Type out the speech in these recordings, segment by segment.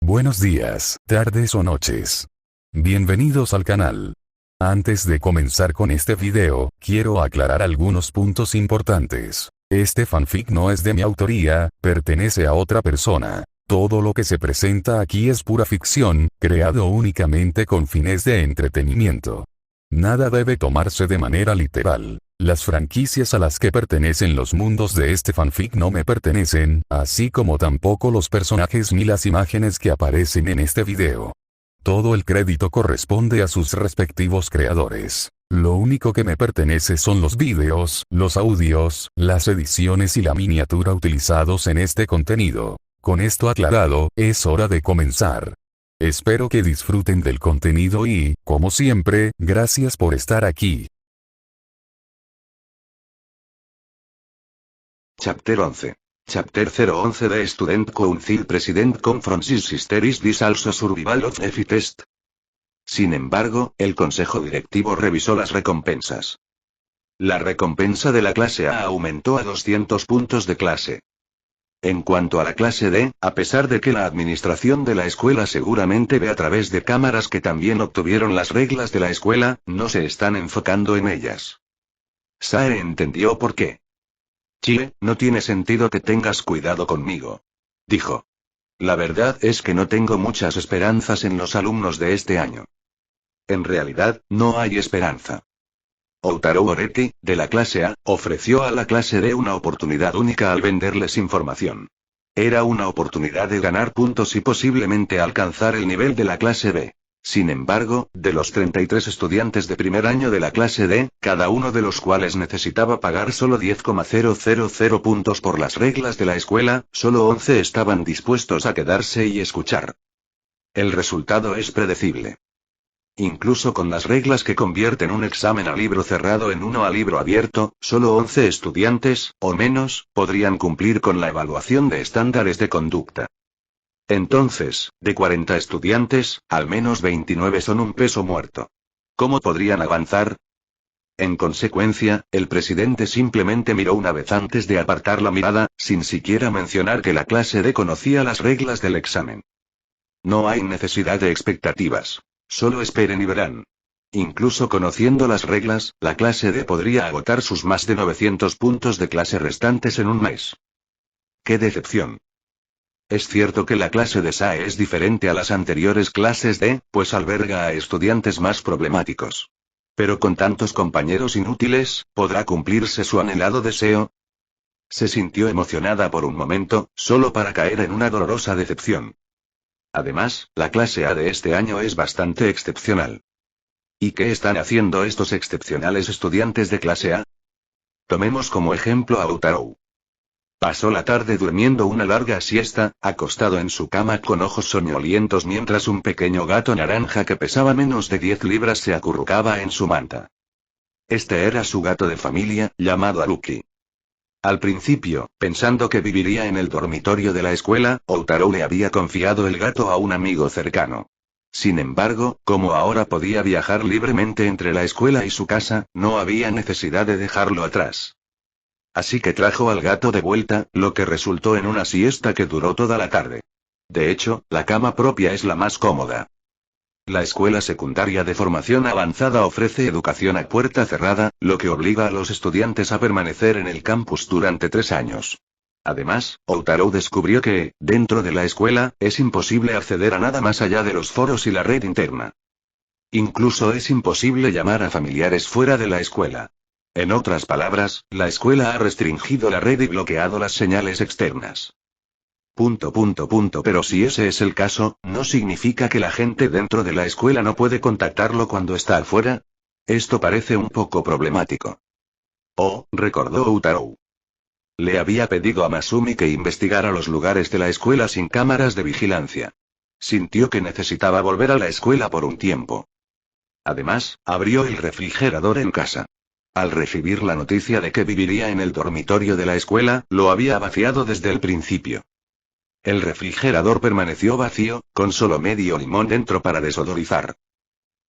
Buenos días, tardes o noches. Bienvenidos al canal. Antes de comenzar con este video, quiero aclarar algunos puntos importantes. Este fanfic no es de mi autoría, pertenece a otra persona. Todo lo que se presenta aquí es pura ficción, creado únicamente con fines de entretenimiento. Nada debe tomarse de manera literal. Las franquicias a las que pertenecen los mundos de este fanfic no me pertenecen, así como tampoco los personajes ni las imágenes que aparecen en este video. Todo el crédito corresponde a sus respectivos creadores. Lo único que me pertenece son los vídeos, los audios, las ediciones y la miniatura utilizados en este contenido. Con esto aclarado, es hora de comenzar. Espero que disfruten del contenido y, como siempre, gracias por estar aquí. Chapter 11. Chapter 011 de Student Council President Conferences Hysteris This Also Survival of the Fittest. Sin embargo, el consejo directivo revisó las recompensas. La recompensa de la clase A aumentó a 200 puntos de clase. En cuanto a la clase D, a pesar de que la administración de la escuela seguramente ve a través de cámaras que también obtuvieron las reglas de la escuela, no se están enfocando en ellas. Sae entendió por qué. Chie, no tiene sentido que tengas cuidado conmigo, dijo. La verdad es que no tengo muchas esperanzas en los alumnos de este año. En realidad, no hay esperanza. Outaro Oreki, de la clase A, ofreció a la clase D una oportunidad única al venderles información. Era una oportunidad de ganar puntos y posiblemente alcanzar el nivel de la clase B. Sin embargo, de los 33 estudiantes de primer año de la clase D, cada uno de los cuales necesitaba pagar solo 10,000 puntos por las reglas de la escuela, solo 11 estaban dispuestos a quedarse y escuchar. El resultado es predecible. Incluso con las reglas que convierten un examen a libro cerrado en uno a libro abierto, solo 11 estudiantes, o menos, podrían cumplir con la evaluación de estándares de conducta. Entonces, de 40 estudiantes, al menos 29 son un peso muerto. ¿Cómo podrían avanzar? En consecuencia, el presidente simplemente miró una vez antes de apartar la mirada, sin siquiera mencionar que la clase D conocía las reglas del examen. No hay necesidad de expectativas. Solo esperen y verán. Incluso conociendo las reglas, la clase D podría agotar sus más de 900 puntos de clase restantes en un mes. ¡Qué decepción! Es cierto que la clase de SAE es diferente a las anteriores clases D, pues alberga a estudiantes más problemáticos. Pero con tantos compañeros inútiles, ¿podrá cumplirse su anhelado deseo? Se sintió emocionada por un momento, solo para caer en una dolorosa decepción. Además, la clase A de este año es bastante excepcional. ¿Y qué están haciendo estos excepcionales estudiantes de clase A? Tomemos como ejemplo a Outaro. Pasó la tarde durmiendo una larga siesta, acostado en su cama con ojos soñolientos mientras un pequeño gato naranja que pesaba menos de 10 libras se acurrucaba en su manta. Este era su gato de familia, llamado Haruki. Al principio, pensando que viviría en el dormitorio de la escuela, Outaro le había confiado el gato a un amigo cercano. Sin embargo, como ahora podía viajar libremente entre la escuela y su casa, no había necesidad de dejarlo atrás. Así que trajo al gato de vuelta, lo que resultó en una siesta que duró toda la tarde. De hecho, la cama propia es la más cómoda. La escuela secundaria de formación avanzada ofrece educación a puerta cerrada, lo que obliga a los estudiantes a permanecer en el campus durante 3 años. Además, Outaro descubrió que, dentro de la escuela, es imposible acceder a nada más allá de los foros y la red interna. Incluso es imposible llamar a familiares fuera de la escuela. En otras palabras, la escuela ha restringido la red y bloqueado las señales externas. Pero si ese es el caso, ¿no significa que la gente dentro de la escuela no puede contactarlo cuando está afuera? Esto parece un poco problemático. Oh, recordó Outaro. Le había pedido a Masumi que investigara los lugares de la escuela sin cámaras de vigilancia. Sintió que necesitaba volver a la escuela por un tiempo. Además, abrió el refrigerador en casa. Al recibir la noticia de que viviría en el dormitorio de la escuela, lo había vaciado desde el principio. El refrigerador permaneció vacío, con solo medio limón dentro para desodorizar.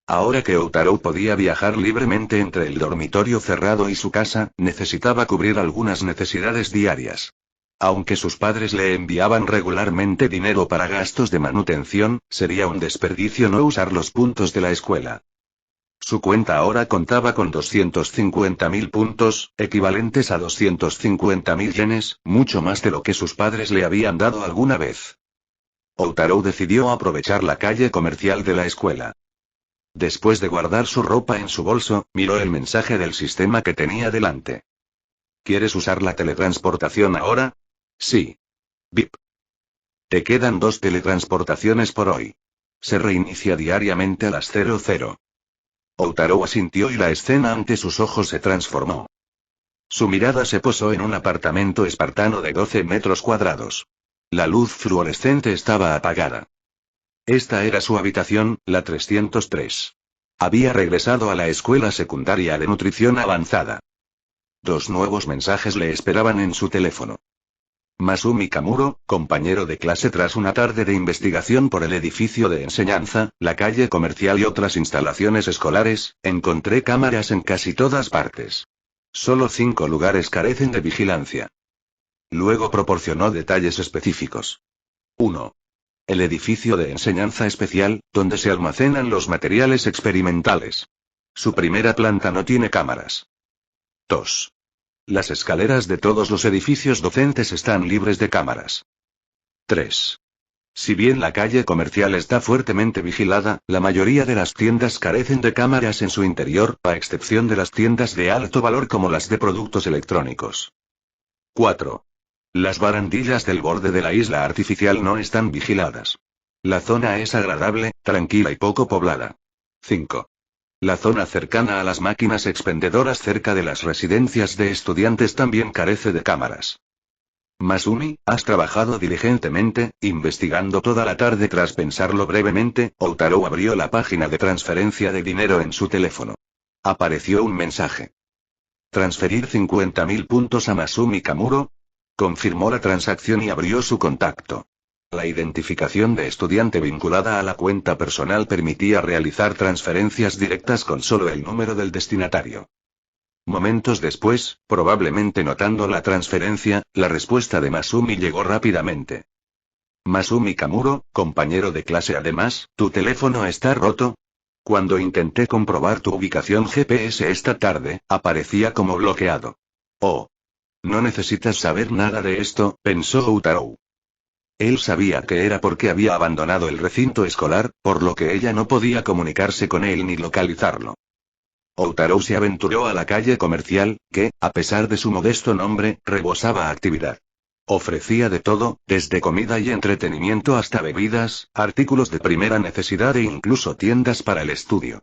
Ahora que Outaro podía viajar libremente entre el dormitorio cerrado y su casa, necesitaba cubrir algunas necesidades diarias. Aunque sus padres le enviaban regularmente dinero para gastos de manutención, sería un desperdicio no usar los puntos de la escuela. Su cuenta ahora contaba con 250.000 puntos, equivalentes a 250.000 yenes, mucho más de lo que sus padres le habían dado alguna vez. Outaro decidió aprovechar la calle comercial de la escuela. Después de guardar su ropa en su bolso, miró el mensaje del sistema que tenía delante. ¿Quieres usar la teletransportación ahora? Sí. Bip. Te quedan 2 teletransportaciones por hoy. Se reinicia diariamente a las 00. Outaro asintió y la escena ante sus ojos se transformó. Su mirada se posó en un apartamento espartano de 12 metros cuadrados. La luz fluorescente estaba apagada. Esta era su habitación, la 303. Había regresado a la escuela secundaria de nutrición avanzada. 2 nuevos mensajes le esperaban en su teléfono. Masumi Kamuro, compañero de clase. Tras una tarde de investigación por el edificio de enseñanza, la calle comercial y otras instalaciones escolares, encontré cámaras en casi todas partes. Solo 5 lugares carecen de vigilancia. Luego proporcionó detalles específicos. 1. El edificio de enseñanza especial, donde se almacenan los materiales experimentales. Su primera planta no tiene cámaras. 2. Las escaleras de todos los edificios docentes están libres de cámaras. 3. Si bien la calle comercial está fuertemente vigilada, la mayoría de las tiendas carecen de cámaras en su interior, a excepción de las tiendas de alto valor como las de productos electrónicos. 4. Las barandillas del borde de la isla artificial no están vigiladas. La zona es agradable, tranquila y poco poblada. 5. La zona cercana a las máquinas expendedoras cerca de las residencias de estudiantes también carece de cámaras. Masumi, has trabajado diligentemente, investigando toda la tarde. Tras pensarlo brevemente, Outaro abrió la página de transferencia de dinero en su teléfono. Apareció un mensaje. Transferir 50.000 puntos a Masumi Kamuro. Confirmó la transacción y abrió su contacto. La identificación de estudiante vinculada a la cuenta personal permitía realizar transferencias directas con solo el número del destinatario. Momentos después, probablemente notando la transferencia, la respuesta de Masumi llegó rápidamente. Masumi Kamuro, compañero de clase. Además, ¿tu teléfono está roto? Cuando intenté comprobar tu ubicación GPS esta tarde, aparecía como bloqueado. Oh. No necesitas saber nada de esto, pensó Outaro. Él sabía que era porque había abandonado el recinto escolar, por lo que ella no podía comunicarse con él ni localizarlo. Outaro se aventuró a la calle comercial, que, a pesar de su modesto nombre, rebosaba actividad. Ofrecía de todo, desde comida y entretenimiento hasta bebidas, artículos de primera necesidad e incluso tiendas para el estudio.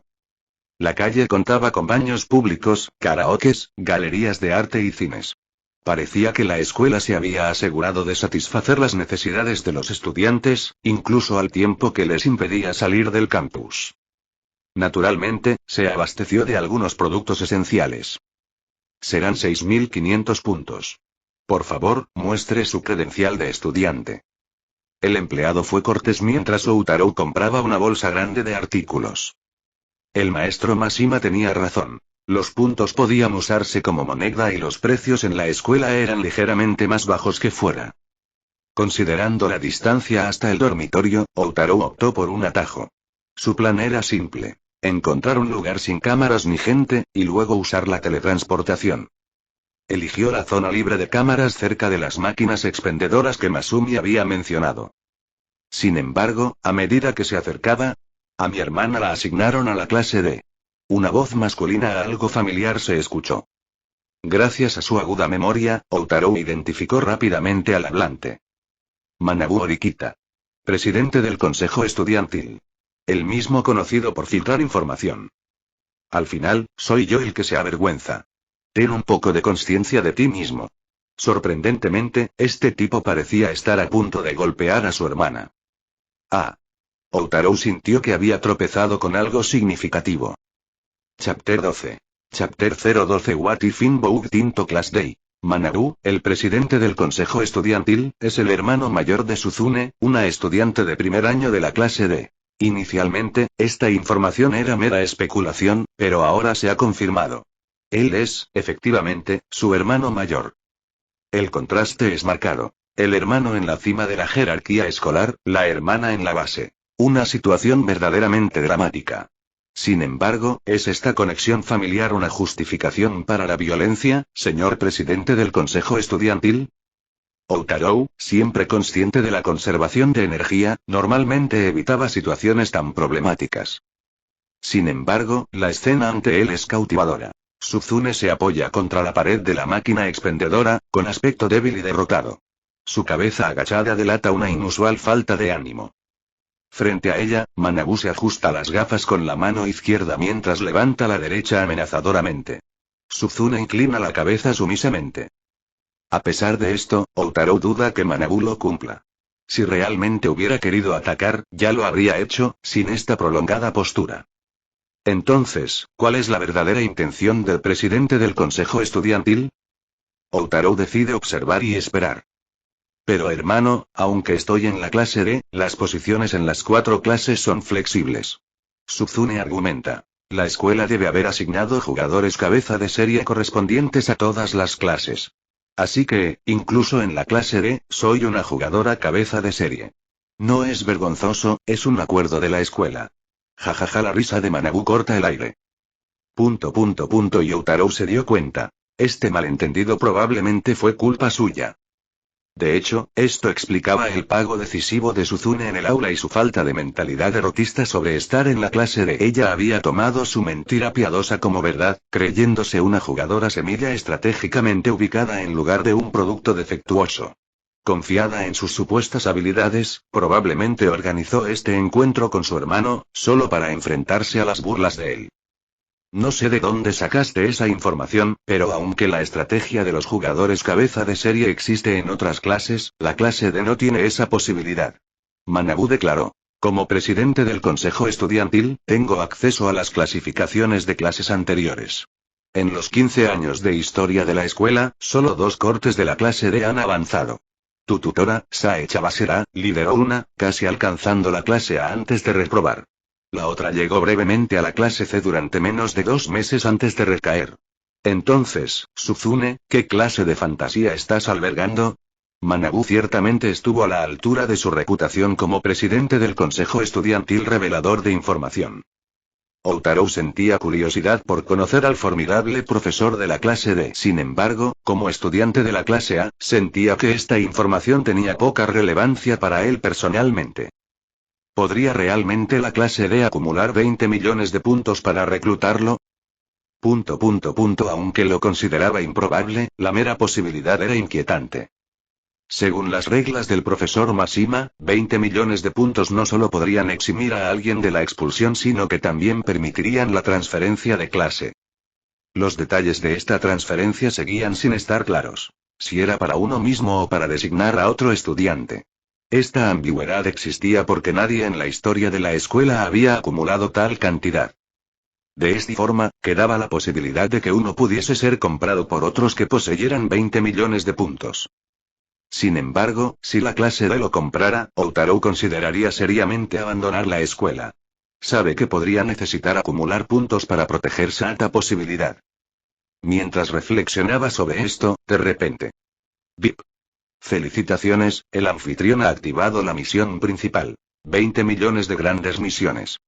La calle contaba con baños públicos, karaokes, galerías de arte y cines. Parecía que la escuela se había asegurado de satisfacer las necesidades de los estudiantes, incluso al tiempo que les impedía salir del campus. Naturalmente, se abasteció de algunos productos esenciales. Serán 6.500 puntos. Por favor, muestre su credencial de estudiante. El empleado fue cortés mientras Outaro compraba una bolsa grande de artículos. El maestro Mashima tenía razón. Los puntos podían usarse como moneda y los precios en la escuela eran ligeramente más bajos que fuera. Considerando la distancia hasta el dormitorio, Outaro optó por un atajo. Su plan era simple: encontrar un lugar sin cámaras ni gente, y luego usar la teletransportación. Eligió la zona libre de cámaras cerca de las máquinas expendedoras que Masumi había mencionado. Sin embargo, a medida que se acercaba, a mi hermana la asignaron a la clase D. Una voz masculina algo familiar se escuchó. Gracias a su aguda memoria, Outaro identificó rápidamente al hablante. Manabu Orikita. Presidente del Consejo Estudiantil. El mismo conocido por filtrar información. Al final, soy yo el que se avergüenza. Ten un poco de conciencia de ti mismo. Sorprendentemente, este tipo parecía estar a punto de golpear a su hermana. Ah. Outaro sintió que había tropezado con algo significativo. Chapter 12. Chapter 012. What if in Boug Tinto Class Day? Manabu, el presidente del consejo estudiantil, es el hermano mayor de Suzune, una estudiante de primer año de la clase D. Inicialmente, esta información era mera especulación, pero ahora se ha confirmado. Él es, efectivamente, su hermano mayor. El contraste es marcado. El hermano en la cima de la jerarquía escolar, la hermana en la base. Una situación verdaderamente dramática. Sin embargo, ¿es esta conexión familiar una justificación para la violencia, señor presidente del Consejo Estudiantil? Outaro, siempre consciente de la conservación de energía, normalmente evitaba situaciones tan problemáticas. Sin embargo, la escena ante él es cautivadora. Suzune se apoya contra la pared de la máquina expendedora, con aspecto débil y derrotado. Su cabeza agachada delata una inusual falta de ánimo. Frente a ella, Manabu se ajusta las gafas con la mano izquierda mientras levanta la derecha amenazadoramente. Suzune inclina la cabeza sumisamente. A pesar de esto, Outaro duda que Manabu lo cumpla. Si realmente hubiera querido atacar, ya lo habría hecho, sin esta prolongada postura. Entonces, ¿cuál es la verdadera intención del presidente del Consejo Estudiantil? Outaro decide observar y esperar. Pero hermano, aunque estoy en la clase D, las posiciones en las 4 clases son flexibles. Suzune argumenta. La escuela debe haber asignado jugadores cabeza de serie correspondientes a todas las clases. Así que, incluso en la clase D, soy una jugadora cabeza de serie. No es vergonzoso, es un acuerdo de la escuela. Jajaja, la risa de Manabu corta el aire. Y Outaro se dio cuenta. Este malentendido probablemente fue culpa suya. De hecho, esto explicaba el pago decisivo de Suzune en el aula y su falta de mentalidad derrotista sobre estar en la clase de ella había tomado su mentira piadosa como verdad, creyéndose una jugadora semilla estratégicamente ubicada en lugar de un producto defectuoso. Confiada en sus supuestas habilidades, probablemente organizó este encuentro con su hermano, solo para enfrentarse a las burlas de él. No sé de dónde sacaste esa información, pero aunque la estrategia de los jugadores cabeza de serie existe en otras clases, la clase D no tiene esa posibilidad. Manabu declaró. Como presidente del Consejo Estudiantil, tengo acceso a las clasificaciones de clases anteriores. En los 15 años de historia de la escuela, solo 2 cortes de la clase D han avanzado. Tu tutora, Sae Chabasera, lideró una, casi alcanzando la clase A antes de reprobar. La otra llegó brevemente a la clase C durante menos de 2 meses antes de recaer. Entonces, Suzune, ¿qué clase de fantasía estás albergando? Manabu ciertamente estuvo a la altura de su reputación como presidente del Consejo Estudiantil revelador de información. Outaro sentía curiosidad por conocer al formidable profesor de la clase D. Sin embargo, como estudiante de la clase A, sentía que esta información tenía poca relevancia para él personalmente. ¿Podría realmente la clase D acumular 20 millones de puntos para reclutarlo? Aunque lo consideraba improbable, la mera posibilidad era inquietante. Según las reglas del profesor Mashima, 20 millones de puntos no solo podrían eximir a alguien de la expulsión sino que también permitirían la transferencia de clase. Los detalles de esta transferencia seguían sin estar claros. Si era para uno mismo o para designar a otro estudiante. Esta ambigüedad existía porque nadie en la historia de la escuela había acumulado tal cantidad. De esta forma, quedaba la posibilidad de que uno pudiese ser comprado por otros que poseyeran 20 millones de puntos. Sin embargo, si la clase D lo comprara, Outaro consideraría seriamente abandonar la escuela. Sabe que podría necesitar acumular puntos para protegerse a esta posibilidad. Mientras reflexionaba sobre esto, de repente. ¡Bip! Felicitaciones, el anfitrión ha activado la misión principal. 20 millones de grandes misiones.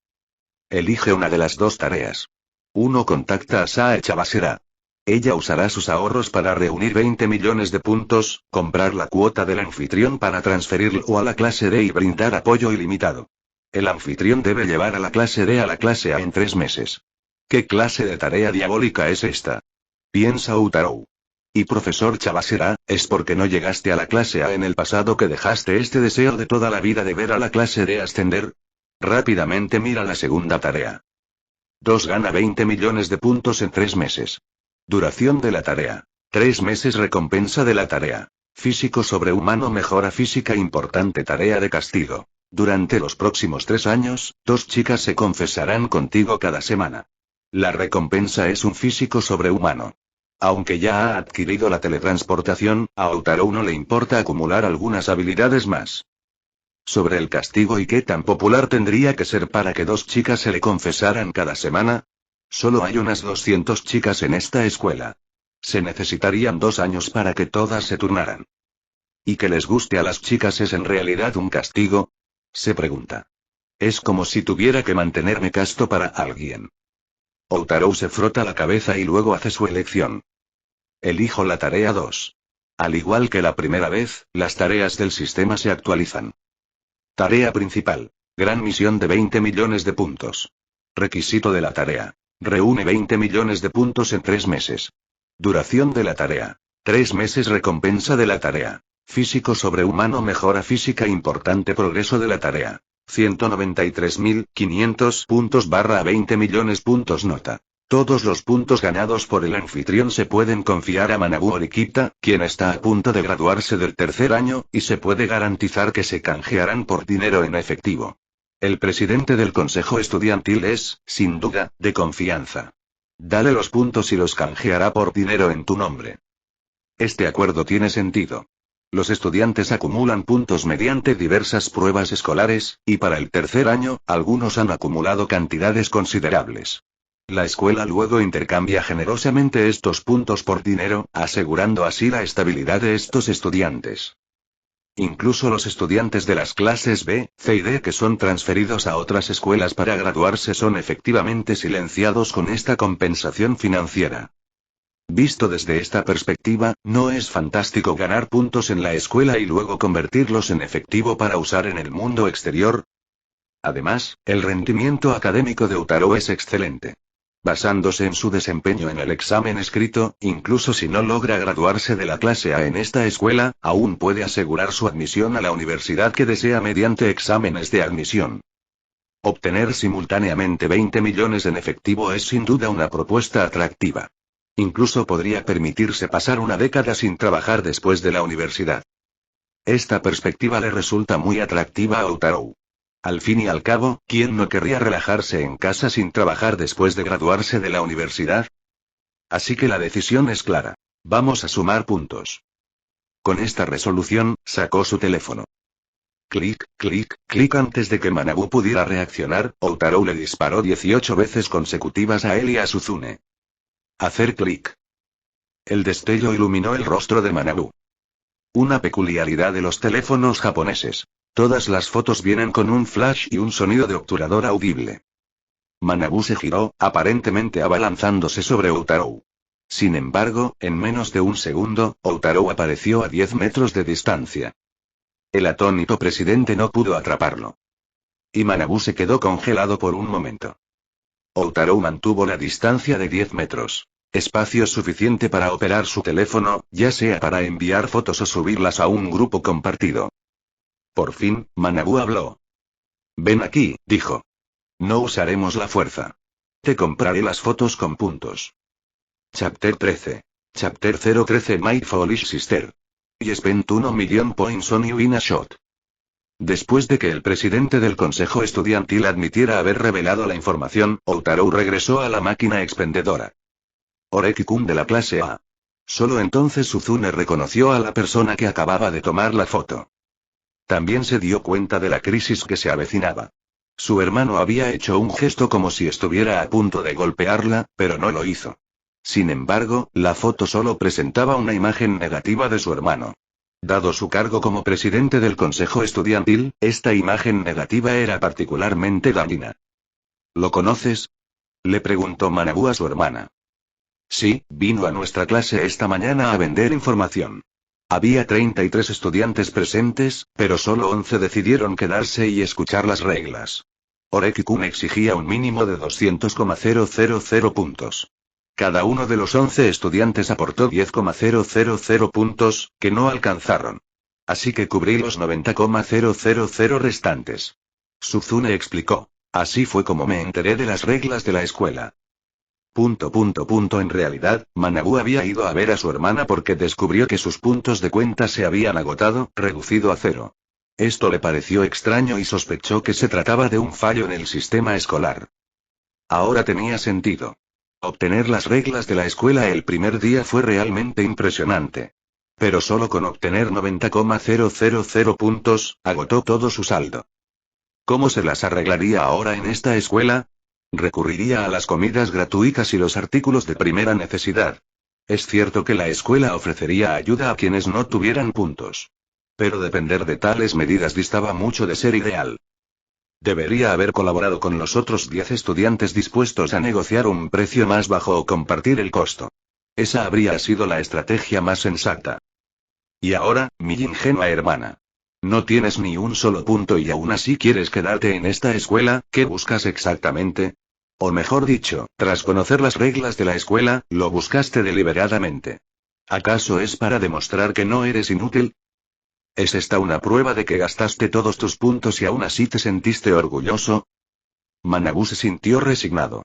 Elige una de las 2 tareas. 1. Contacta a Sae Chabasera. Ella usará sus ahorros para reunir 20 millones de puntos, comprar la cuota del anfitrión para transferirlo a la clase D y brindar apoyo ilimitado. El anfitrión debe llevar a la clase D a la clase A en 3 meses. ¿Qué clase de tarea diabólica es esta? Piensa Outaro. Y profesor Chabasera, ¿es porque no llegaste a la clase A en el pasado que dejaste este deseo de toda la vida de ver a la clase D ascender? Rápidamente mira la segunda tarea. 2. Gana 20 millones de puntos en 3 meses. Duración de la tarea. 3 meses. Recompensa de la tarea. Físico sobrehumano mejora física. Importante tarea de castigo. Durante los próximos 3 años, 2 chicas se confesarán contigo cada semana. La recompensa es un físico sobrehumano. Aunque ya ha adquirido la teletransportación, a Outaro no le importa acumular algunas habilidades más. Sobre el castigo y qué tan popular tendría que ser para que 2 chicas se le confesaran cada semana. Solo hay unas 200 chicas en esta escuela. Se necesitarían 2 años para que todas se turnaran. ¿Y que les guste a las chicas es en realidad un castigo? Se pregunta. Es como si tuviera que mantenerme casto para alguien. Outaro se frota la cabeza y luego hace su elección. Elijo la tarea 2. Al igual que la primera vez, las tareas del sistema se actualizan. Tarea principal. Gran misión de 20 millones de puntos. Requisito de la tarea. Reúne 20 millones de puntos en 3 meses. Duración de la tarea. 3 meses. Recompensa de la tarea. Físico sobrehumano. Mejora física. Importante progreso de la tarea. 193.500 puntos / 20 millones puntos. Nota. Todos los puntos ganados por el anfitrión se pueden confiar a Manabu Horikita, quien está a punto de graduarse del tercer año, y se puede garantizar que se canjearán por dinero en efectivo. El presidente del consejo estudiantil es, sin duda, de confianza. Dale los puntos y los canjeará por dinero en tu nombre. Este acuerdo tiene sentido. Los estudiantes acumulan puntos mediante diversas pruebas escolares, y para el tercer año, algunos han acumulado cantidades considerables. La escuela luego intercambia generosamente estos puntos por dinero, asegurando así la estabilidad de estos estudiantes. Incluso los estudiantes de las clases B, C y D que son transferidos a otras escuelas para graduarse son efectivamente silenciados con esta compensación financiera. Visto desde esta perspectiva, ¿no es fantástico ganar puntos en la escuela y luego convertirlos en efectivo para usar en el mundo exterior? Además, el rendimiento académico de Outaro es excelente. Basándose en su desempeño en el examen escrito, incluso si no logra graduarse de la clase A en esta escuela, aún puede asegurar su admisión a la universidad que desea mediante exámenes de admisión. Obtener simultáneamente 20 millones en efectivo es sin duda una propuesta atractiva. Incluso podría permitirse pasar una década sin trabajar después de la universidad. Esta perspectiva le resulta muy atractiva a Outaro. Al fin y al cabo, ¿quién no querría relajarse en casa sin trabajar después de graduarse de la universidad? Así que la decisión es clara. Vamos a sumar puntos. Con esta resolución, sacó su teléfono. Clic, clic, clic. Antes de que Manabu pudiera reaccionar, Outaro le disparó 18 veces consecutivas a él y a Suzune. Hacer clic. El destello iluminó el rostro de Manabu. Una peculiaridad de los teléfonos japoneses. Todas las fotos vienen con un flash y un sonido de obturador audible. Manabu se giró, aparentemente abalanzándose sobre Outaro. Sin embargo, en menos de un segundo, Outaro apareció a 10 metros de distancia. El atónito presidente no pudo atraparlo. Y Manabu se quedó congelado por un momento. Outaro mantuvo la distancia de 10 metros. Espacio suficiente para operar su teléfono, ya sea para enviar fotos o subirlas a un grupo compartido. Por fin, Manabu habló. Ven aquí, dijo. No usaremos la fuerza. Te compraré las fotos con puntos. Chapter 13. Chapter 013. My Foolish Sister. Y spent 1 million points on you in a shot. Después de que el presidente del consejo estudiantil admitiera haber revelado la información, Outaro regresó a la máquina expendedora. Horeki-kun de la clase A. Solo entonces Suzune reconoció a la persona que acababa de tomar la foto. También se dio cuenta de la crisis que se avecinaba. Su hermano había hecho un gesto como si estuviera a punto de golpearla, pero no lo hizo. Sin embargo, la foto solo presentaba una imagen negativa de su hermano. Dado su cargo como presidente del consejo estudiantil, esta imagen negativa era particularmente dañina. ¿Lo conoces?, le preguntó Manabu a su hermana. Sí, vino a nuestra clase esta mañana a vender información. Había 33 estudiantes presentes, pero solo 11 decidieron quedarse y escuchar las reglas. Horeki-kun exigía un mínimo de 200,000 puntos. Cada uno de los 11 estudiantes aportó 10,000 puntos, que no alcanzaron. Así que cubrí los 90,000 restantes. Suzune explicó. Así fue como me enteré de las reglas de la escuela. En realidad, Manabu había ido a ver a su hermana porque descubrió que sus puntos de cuenta se habían agotado, reducido a 0. Esto le pareció extraño y sospechó que se trataba de un fallo en el sistema escolar. Ahora tenía sentido. Obtener las reglas de la escuela el primer día fue realmente impresionante. Pero solo con obtener 90,000 puntos, agotó todo su saldo. ¿Cómo se las arreglaría ahora en esta escuela? Recurriría a las comidas gratuitas y los artículos de primera necesidad. Es cierto que la escuela ofrecería ayuda a quienes no tuvieran puntos. Pero depender de tales medidas distaba mucho de ser ideal. Debería haber colaborado con los otros 10 estudiantes dispuestos a negociar un precio más bajo o compartir el costo. Esa habría sido la estrategia más sensata. Y ahora, mi ingenua hermana. No tienes ni un solo punto y aún así quieres quedarte en esta escuela, ¿qué buscas exactamente? O mejor dicho, tras conocer las reglas de la escuela, lo buscaste deliberadamente. ¿Acaso es para demostrar que no eres inútil? ¿Es esta una prueba de que gastaste todos tus puntos y aún así te sentiste orgulloso? Manabu se sintió resignado.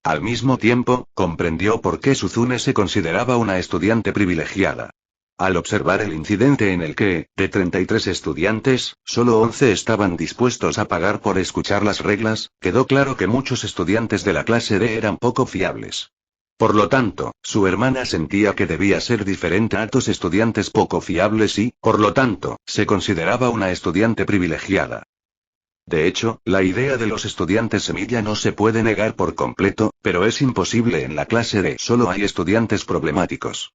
Al mismo tiempo, comprendió por qué Suzune se consideraba una estudiante privilegiada. Al observar el incidente en el que, de 33 estudiantes, solo 11 estaban dispuestos a pagar por escuchar las reglas, quedó claro que muchos estudiantes de la clase D eran poco fiables. Por lo tanto, su hermana sentía que debía ser diferente a otros estudiantes poco fiables y, por lo tanto, se consideraba una estudiante privilegiada. De hecho, la idea de los estudiantes semilla no se puede negar por completo, pero es imposible en la clase D. Solo hay estudiantes problemáticos.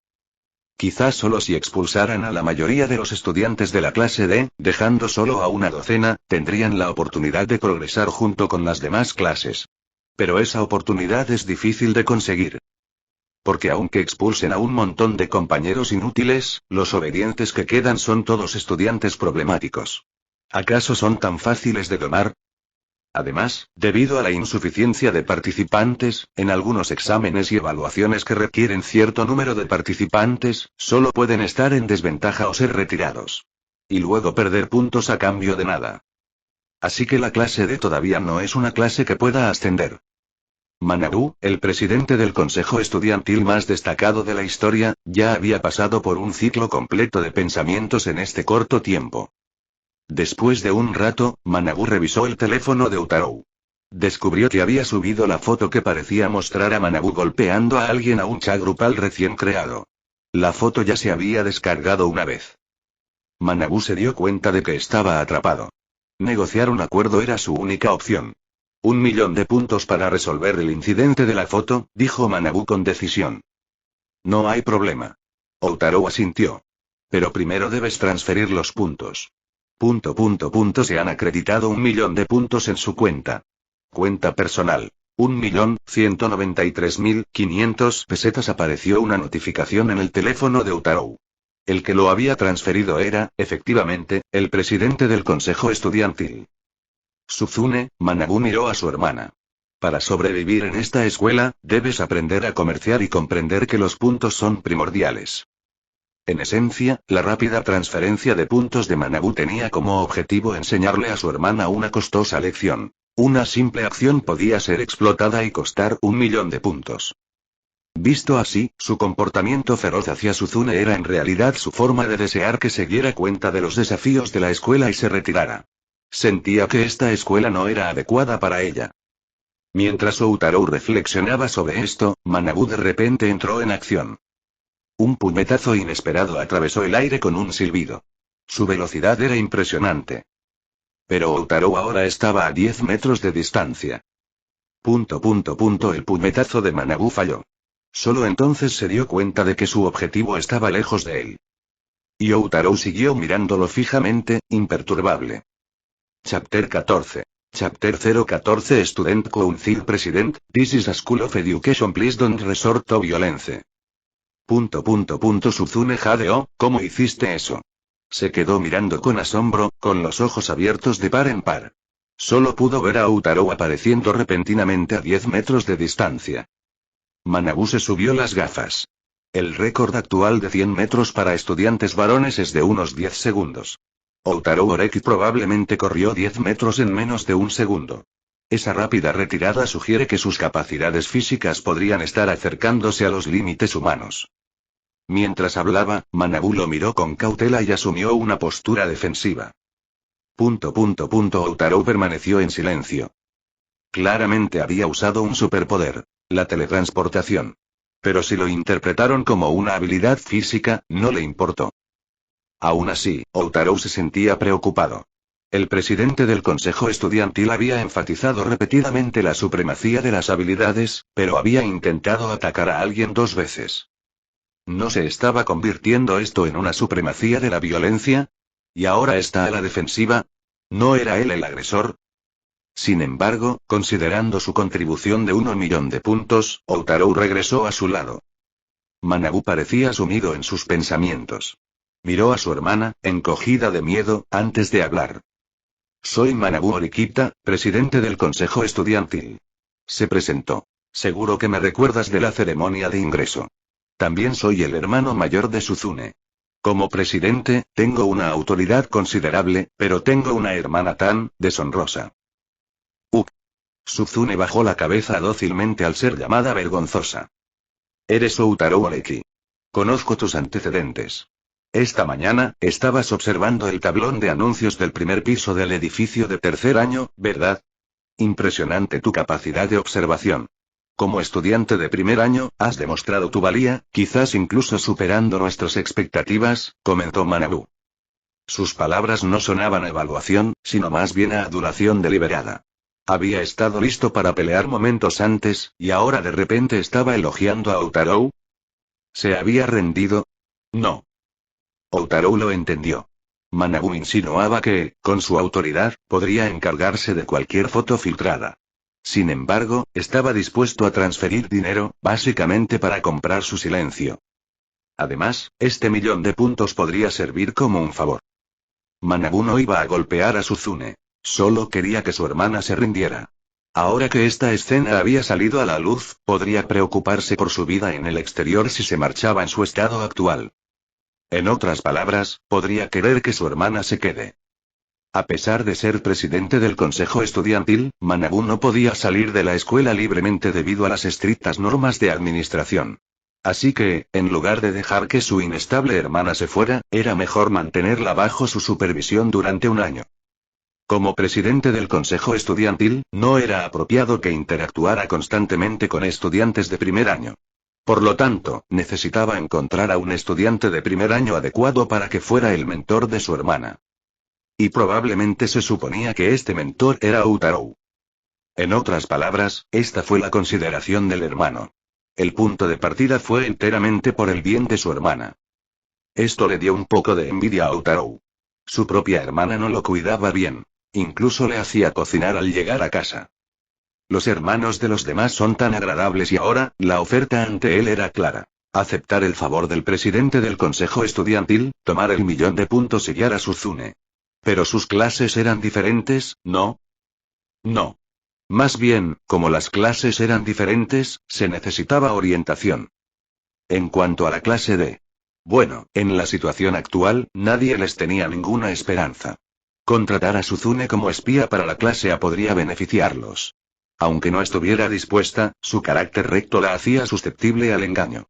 Quizás solo si expulsaran a la mayoría de los estudiantes de la clase D, dejando solo a una docena, tendrían la oportunidad de progresar junto con las demás clases. Pero esa oportunidad es difícil de conseguir. Porque aunque expulsen a un montón de compañeros inútiles, los obedientes que quedan son todos estudiantes problemáticos. ¿Acaso son tan fáciles de domar? Además, debido a la insuficiencia de participantes, en algunos exámenes y evaluaciones que requieren cierto número de participantes, solo pueden estar en desventaja o ser retirados. Y luego perder puntos a cambio de nada. Así que la clase D todavía no es una clase que pueda ascender. Manabu, el presidente del consejo estudiantil más destacado de la historia, ya había pasado por un ciclo completo de pensamientos en este corto tiempo. Después de un rato, Manabu revisó el teléfono de Utarou. Descubrió que había subido la foto que parecía mostrar a Manabu golpeando a alguien a un chat grupal recién creado. La foto ya se había descargado una vez. Manabu se dio cuenta de que estaba atrapado. Negociar un acuerdo era su única opción. 1.000.000 de puntos para resolver el incidente de la foto, dijo Manabu con decisión. No hay problema. Utarou asintió. Pero primero debes transferir los puntos. Se han acreditado 1.000.000 de puntos en su cuenta. Cuenta personal. 1.193.500 pesetas. Apareció una notificación en el teléfono de Utarou. El que lo había transferido era, efectivamente, el presidente del consejo estudiantil. Suzune, Manabu miró a su hermana. Para sobrevivir en esta escuela, debes aprender a comerciar y comprender que los puntos son primordiales. En esencia, la rápida transferencia de puntos de Manabu tenía como objetivo enseñarle a su hermana una costosa lección. Una simple acción podía ser explotada y costar 1.000.000 de puntos. Visto así, su comportamiento feroz hacia Suzune era en realidad su forma de desear que se diera cuenta de los desafíos de la escuela y se retirara. Sentía que esta escuela no era adecuada para ella. Mientras Utarou reflexionaba sobre esto, Manabu de repente entró en acción. Un puñetazo inesperado atravesó el aire con un silbido. Su velocidad era impresionante. Pero Utarou ahora estaba a 10 metros de distancia. El puñetazo de Manabu falló. Solo entonces se dio cuenta de que su objetivo estaba lejos de él. Y Utarou siguió mirándolo fijamente, imperturbable. Chapter 14. Chapter 014 Student Council President, this is a school of education, please don't resort to violence. Suzune jadeó, ¿cómo hiciste eso? Se quedó mirando con asombro, con los ojos abiertos de par en par. Solo pudo ver a Utarou apareciendo repentinamente a 10 metros de distancia. Manabu se subió las gafas. El récord actual de 100 metros para estudiantes varones es de unos 10 segundos. Utarou Oreki probablemente corrió 10 metros en menos de un segundo. Esa rápida retirada sugiere que sus capacidades físicas podrían estar acercándose a los límites humanos. Mientras hablaba, Manabu lo miró con cautela y asumió una postura defensiva. Utarou permaneció en silencio. Claramente había usado un superpoder, la teletransportación. Pero si lo interpretaron como una habilidad física, no le importó. Aún así, Utarou se sentía preocupado. El presidente del consejo estudiantil había enfatizado repetidamente la supremacía de las habilidades, pero había intentado atacar a alguien 2 veces. ¿No se estaba convirtiendo esto en una supremacía de la violencia? ¿Y ahora está a la defensiva? ¿No era él el agresor? Sin embargo, considerando su contribución de 1 millón de puntos, Outaro regresó a su lado. Manabu parecía sumido en sus pensamientos. Miró a su hermana, encogida de miedo, antes de hablar. Soy Manabu Horikita, presidente del consejo estudiantil. Se presentó. Seguro que me recuerdas de la ceremonia de ingreso. También soy el hermano mayor de Suzune. Como presidente, tengo una autoridad considerable, pero tengo una hermana tan deshonrosa. Suzune bajó la cabeza dócilmente al ser llamada vergonzosa. Eres Outaro Oreki. Conozco tus antecedentes. Esta mañana, estabas observando el tablón de anuncios del primer piso del edificio de tercer año, ¿verdad? Impresionante tu capacidad de observación. Como estudiante de primer año, has demostrado tu valía, quizás incluso superando nuestras expectativas, comentó Manabu. Sus palabras no sonaban a evaluación, sino más bien a adulación deliberada. Había estado listo para pelear momentos antes, y ahora de repente estaba elogiando a Outaro. ¿Se había rendido? No. Outaro lo entendió. Manabu insinuaba que, con su autoridad, podría encargarse de cualquier foto filtrada. Sin embargo, estaba dispuesto a transferir dinero, básicamente para comprar su silencio. Además, este 1.000.000 de puntos podría servir como un favor. Manabu no iba a golpear a Suzune. Solo quería que su hermana se rindiera. Ahora que esta escena había salido a la luz, podría preocuparse por su vida en el exterior si se marchaba en su estado actual. En otras palabras, podría querer que su hermana se quede. A pesar de ser presidente del consejo estudiantil, Manabu no podía salir de la escuela libremente debido a las estrictas normas de administración. Así que, en lugar de dejar que su inestable hermana se fuera, era mejor mantenerla bajo su supervisión durante un año. Como presidente del consejo estudiantil, no era apropiado que interactuara constantemente con estudiantes de primer año. Por lo tanto, necesitaba encontrar a un estudiante de primer año adecuado para que fuera el mentor de su hermana. Y probablemente se suponía que este mentor era Outaro. En otras palabras, esta fue la consideración del hermano. El punto de partida fue enteramente por el bien de su hermana. Esto le dio un poco de envidia a Outaro. Su propia hermana no lo cuidaba bien. Incluso le hacía cocinar al llegar a casa. Los hermanos de los demás son tan agradables y ahora, la oferta ante él era clara. Aceptar el favor del presidente del consejo estudiantil, tomar el 1.000.000 de puntos y guiar a Suzune. Pero sus clases eran diferentes, ¿no? No. Más bien, como las clases eran diferentes, se necesitaba orientación. En cuanto a la clase D. Bueno, en la situación actual, nadie les tenía ninguna esperanza. Contratar a Suzune como espía para la clase A podría beneficiarlos. Aunque no estuviera dispuesta, su carácter recto la hacía susceptible al engaño.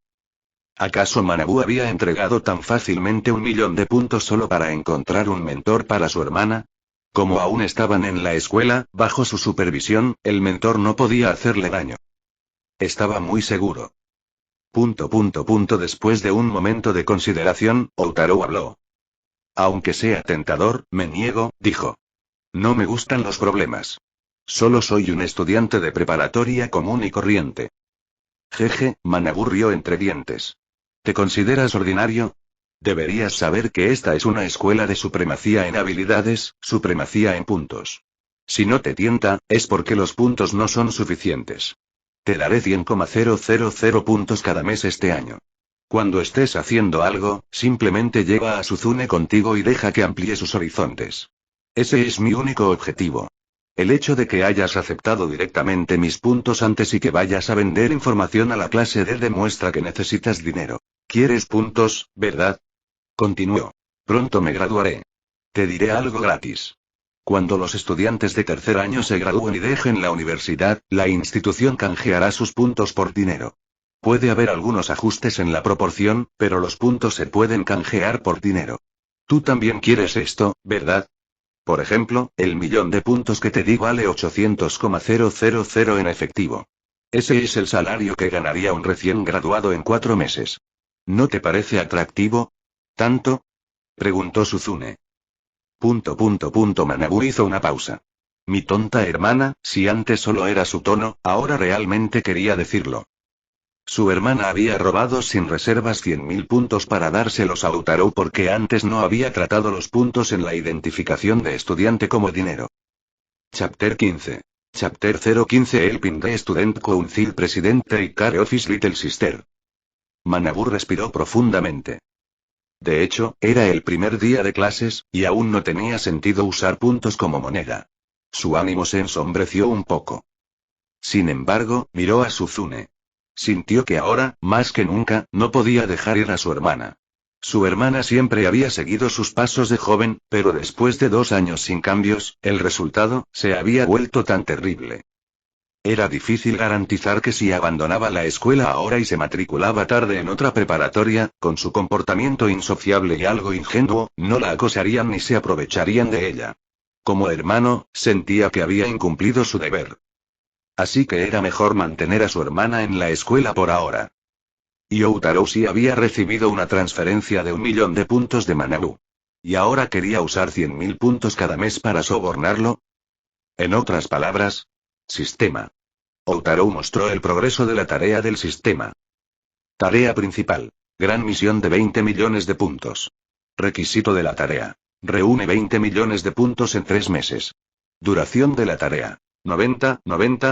¿Acaso Manabu había entregado tan fácilmente 1.000.000 de puntos solo para encontrar un mentor para su hermana? Como aún estaban en la escuela, bajo su supervisión, el mentor no podía hacerle daño. Estaba muy seguro. Después de un momento de consideración, Outaro habló. Aunque sea tentador, me niego, dijo. No me gustan los problemas. Solo soy un estudiante de preparatoria común y corriente. Jeje, Manabu rió entre dientes. ¿Te consideras ordinario? Deberías saber que esta es una escuela de supremacía en habilidades, supremacía en puntos. Si no te tienta, es porque los puntos no son suficientes. Te daré 100,000 puntos cada mes este año. Cuando estés haciendo algo, simplemente lleva a Suzune contigo y deja que amplíe sus horizontes. Ese es mi único objetivo. El hecho de que hayas aceptado directamente mis puntos antes y que vayas a vender información a la clase D demuestra que necesitas dinero. ¿Quieres puntos, verdad? Continuó. Pronto me graduaré. Te diré algo gratis. Cuando los estudiantes de tercer año se gradúen y dejen la universidad, la institución canjeará sus puntos por dinero. Puede haber algunos ajustes en la proporción, pero los puntos se pueden canjear por dinero. Tú también quieres esto, ¿verdad? Por ejemplo, el 1.000.000 de puntos que te di vale 800,000 en efectivo. Ese es el salario que ganaría un recién graduado en 4 meses. ¿No te parece atractivo? ¿Tanto? Preguntó Suzune. Manabu hizo una pausa. Mi tonta hermana, si antes solo era su tono, ahora realmente quería decirlo. Su hermana había robado sin reservas 100.000 puntos para dárselos a Utarou porque antes no había tratado los puntos en la identificación de estudiante como dinero. Chapter 15. Chapter 015 Helping the Student Council President Take Care of his Little Sister. Manabu respiró profundamente. De hecho, era el primer día de clases, y aún no tenía sentido usar puntos como moneda. Su ánimo se ensombreció un poco. Sin embargo, miró a Suzune. Sintió que ahora, más que nunca, no podía dejar ir a su hermana. Su hermana siempre había seguido sus pasos de joven, pero después de 2 años sin cambios, el resultado, se había vuelto tan terrible. Era difícil garantizar que si abandonaba la escuela ahora y se matriculaba tarde en otra preparatoria, con su comportamiento insociable y algo ingenuo, no la acosarían ni se aprovecharían de ella. Como hermano, sentía que había incumplido su deber. Así que era mejor mantener a su hermana en la escuela por ahora. Y Utarou sí había recibido una transferencia de 1.000.000 de puntos de Manabu. ¿Y ahora quería usar 100.000 puntos cada mes para sobornarlo? En otras palabras, sistema. Utarou mostró el progreso de la tarea del sistema. Tarea principal. Gran misión de 20 millones de puntos. Requisito de la tarea. Reúne 20 millones de puntos en 3 meses. Duración de la tarea. 90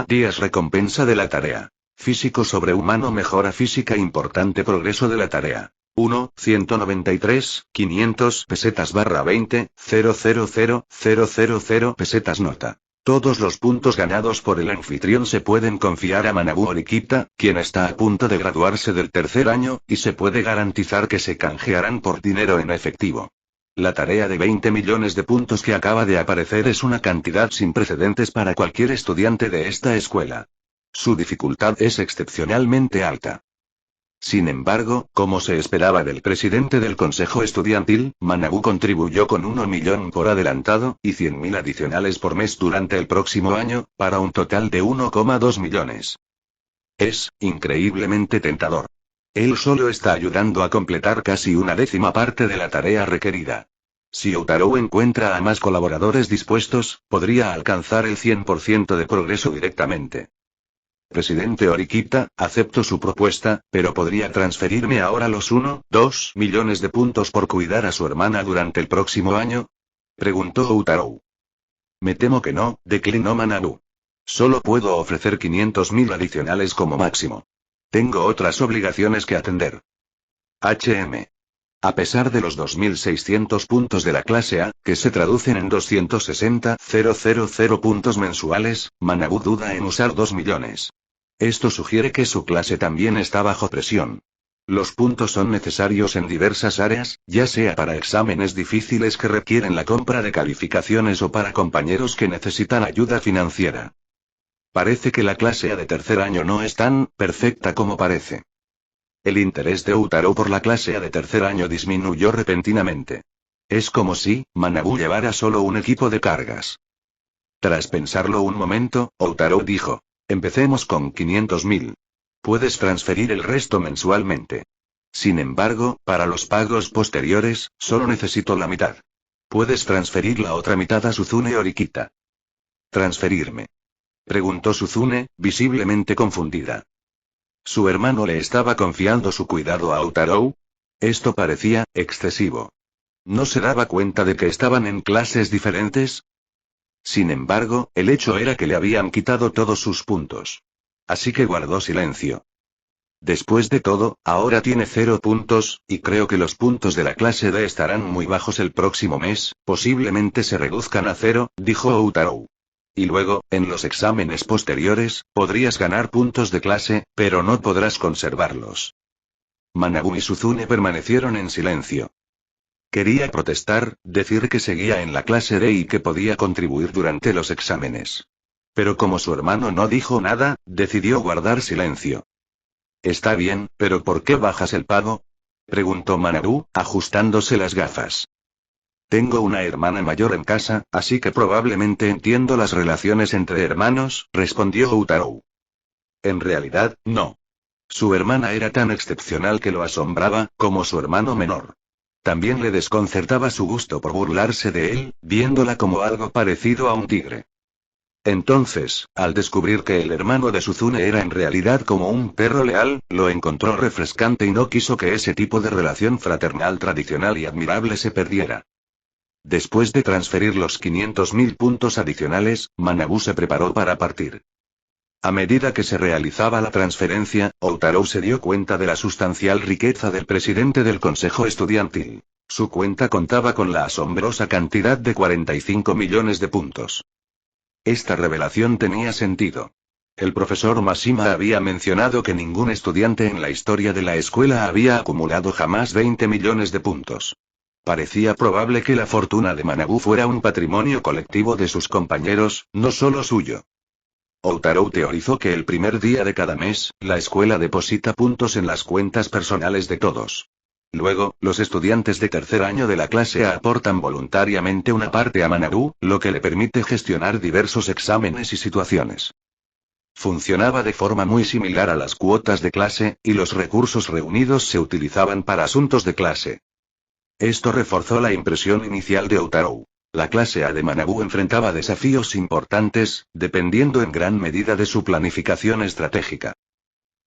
días. Recompensa de la tarea. Físico sobrehumano. Mejora física. Importante progreso de la tarea. 1, 193, 500 pesetas / 20, 000 pesetas. Nota. Todos los puntos ganados por el anfitrión se pueden confiar a Manabu Horikita, quien está a punto de graduarse del 3er año, y se puede garantizar que se canjearán por dinero en efectivo. La tarea de 20 millones de puntos que acaba de aparecer es una cantidad sin precedentes para cualquier estudiante de esta escuela. Su dificultad es excepcionalmente alta. Sin embargo, como se esperaba del presidente del consejo estudiantil, Manabu contribuyó con 1.000.000 por adelantado, y 100.000 adicionales por mes durante el próximo año, para un total de 1,2 millones. Es, increíblemente tentador. Él solo está ayudando a completar casi una 10ª parte de la tarea requerida. Si Utarou encuentra a más colaboradores dispuestos, podría alcanzar el 100% de progreso directamente. Presidente Horikita, acepto su propuesta, pero ¿podría transferirme ahora los 1,2 millones de puntos por cuidar a su hermana durante el próximo año? Preguntó Utarou. Me temo que no, declinó Manabu. Solo puedo ofrecer 500.000 adicionales como máximo. Tengo otras obligaciones que atender. A pesar de los 2.600 puntos de la clase A, que se traducen en 260.000 puntos mensuales, Manabu duda en usar 2 millones. Esto sugiere que su clase también está bajo presión. Los puntos son necesarios en diversas áreas, ya sea para exámenes difíciles que requieren la compra de calificaciones o para compañeros que necesitan ayuda financiera. Parece que la clase A de 3er año no es tan perfecta como parece. El interés de Utarou por la clase A de 3er año disminuyó repentinamente. Es como si Manabu llevara solo un equipo de cargas. Tras pensarlo un momento, Utarou dijo: empecemos con 500.000. Puedes transferir el resto mensualmente. Sin embargo, para los pagos posteriores, solo necesito la mitad. Puedes transferir la otra mitad a Suzune Horikita. ¿Transferirme?, preguntó Suzune, visiblemente confundida. ¿Su hermano le estaba confiando su cuidado a Utarou? Esto parecía excesivo. ¿No se daba cuenta de que estaban en clases diferentes? Sin embargo, el hecho era que le habían quitado todos sus puntos. Así que guardó silencio. Después de todo, ahora tiene 0 puntos, y creo que los puntos de la clase D estarán muy bajos el próximo mes, posiblemente se reduzcan a 0, dijo Utarou. Y luego, en los exámenes posteriores, podrías ganar puntos de clase, pero no podrás conservarlos. Manabu y Suzune permanecieron en silencio. Quería protestar, decir que seguía en la clase D y que podía contribuir durante los exámenes. Pero como su hermano no dijo nada, decidió guardar silencio. Está bien, pero ¿por qué bajas el pago?, preguntó Manabu, ajustándose las gafas. Tengo una hermana mayor en casa, así que probablemente entiendo las relaciones entre hermanos, respondió Utarou. En realidad, no. Su hermana era tan excepcional que lo asombraba, como su hermano menor. También le desconcertaba su gusto por burlarse de él, viéndola como algo parecido a un tigre. Entonces, al descubrir que el hermano de Suzune era en realidad como un perro leal, lo encontró refrescante y no quiso que ese tipo de relación fraternal tradicional y admirable se perdiera. Después de transferir los 500.000 puntos adicionales, Manabu se preparó para partir. A medida que se realizaba la transferencia, Outaro se dio cuenta de la sustancial riqueza del presidente del consejo estudiantil. Su cuenta contaba con la asombrosa cantidad de 45 millones de puntos. Esta revelación tenía sentido. El profesor Mashima había mencionado que ningún estudiante en la historia de la escuela había acumulado jamás 20 millones de puntos. Parecía probable que la fortuna de Manabu fuera un patrimonio colectivo de sus compañeros, no solo suyo. Outaro teorizó que el primer día de cada mes, la escuela deposita puntos en las cuentas personales de todos. Luego, los estudiantes de tercer año de la clase A aportan voluntariamente una parte a Manabu, lo que le permite gestionar diversos exámenes y situaciones. Funcionaba de forma muy similar a las cuotas de clase, y los recursos reunidos se utilizaban para asuntos de clase. Esto reforzó la impresión inicial de Outaro. La clase A de Manabu enfrentaba desafíos importantes, dependiendo en gran medida de su planificación estratégica.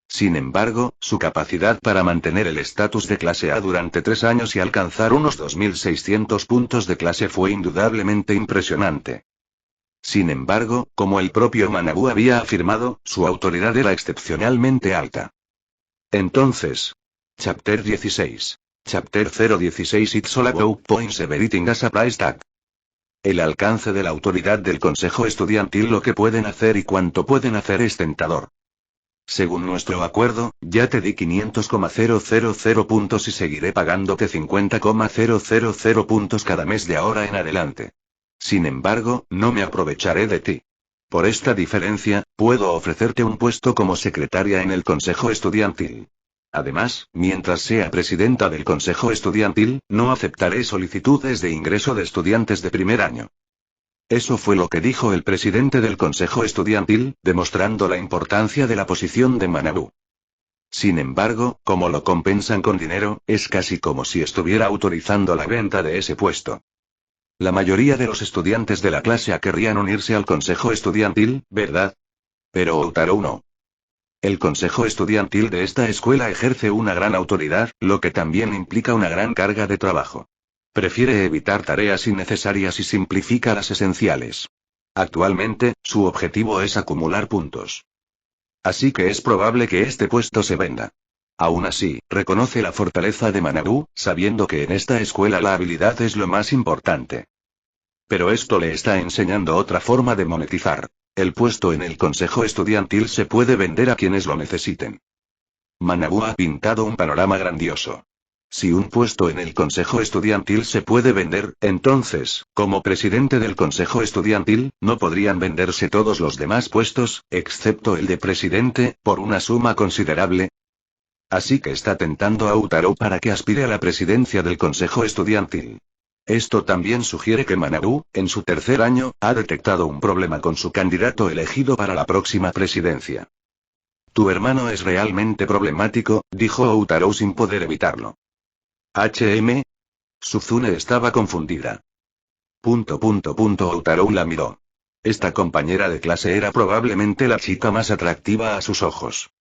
Sin embargo, su capacidad para mantener el estatus de clase A durante 3 años y alcanzar unos 2.600 puntos de clase fue indudablemente impresionante. Sin embargo, como el propio Manabu había afirmado, su autoridad era excepcionalmente alta. Entonces. Chapter 16. Chapter 016 It's all about points everything as a price tag. El alcance de la autoridad del consejo estudiantil, lo que pueden hacer y cuánto pueden hacer es tentador. Según nuestro acuerdo, ya te di 500,000 puntos y seguiré pagándote 50,000 puntos cada mes de ahora en adelante. Sin embargo, no me aprovecharé de ti. Por esta diferencia, puedo ofrecerte un puesto como secretaria en el consejo estudiantil. Además, mientras sea presidenta del consejo estudiantil, no aceptaré solicitudes de ingreso de estudiantes de primer año. Eso fue lo que dijo el presidente del consejo estudiantil, demostrando la importancia de la posición de Manabu. Sin embargo, como lo compensan con dinero, es casi como si estuviera autorizando la venta de ese puesto. La mayoría de los estudiantes de la clase A querrían unirse al consejo estudiantil, ¿verdad? Pero Outaro no. El consejo estudiantil de esta escuela ejerce una gran autoridad, lo que también implica una gran carga de trabajo. Prefiere evitar tareas innecesarias y simplifica las esenciales. Actualmente, su objetivo es acumular puntos. Así que es probable que este puesto se venda. Aún así, reconoce la fortaleza de Manabu, sabiendo que en esta escuela la habilidad es lo más importante. Pero esto le está enseñando otra forma de monetizar. El puesto en el consejo estudiantil se puede vender a quienes lo necesiten. Manabu ha pintado un panorama grandioso. Si un puesto en el consejo estudiantil se puede vender, entonces, como presidente del consejo estudiantil, no podrían venderse todos los demás puestos, excepto el de presidente, por una suma considerable. Así que está tentando a Outaro para que aspire a la presidencia del consejo estudiantil. Esto también sugiere que Manabu, en su tercer año, ha detectado un problema con su candidato elegido para la próxima presidencia. Tu hermano es realmente problemático, dijo Outaro sin poder evitarlo. Suzune estaba confundida. Outaro la miró. Esta compañera de clase era probablemente la chica más atractiva a sus ojos.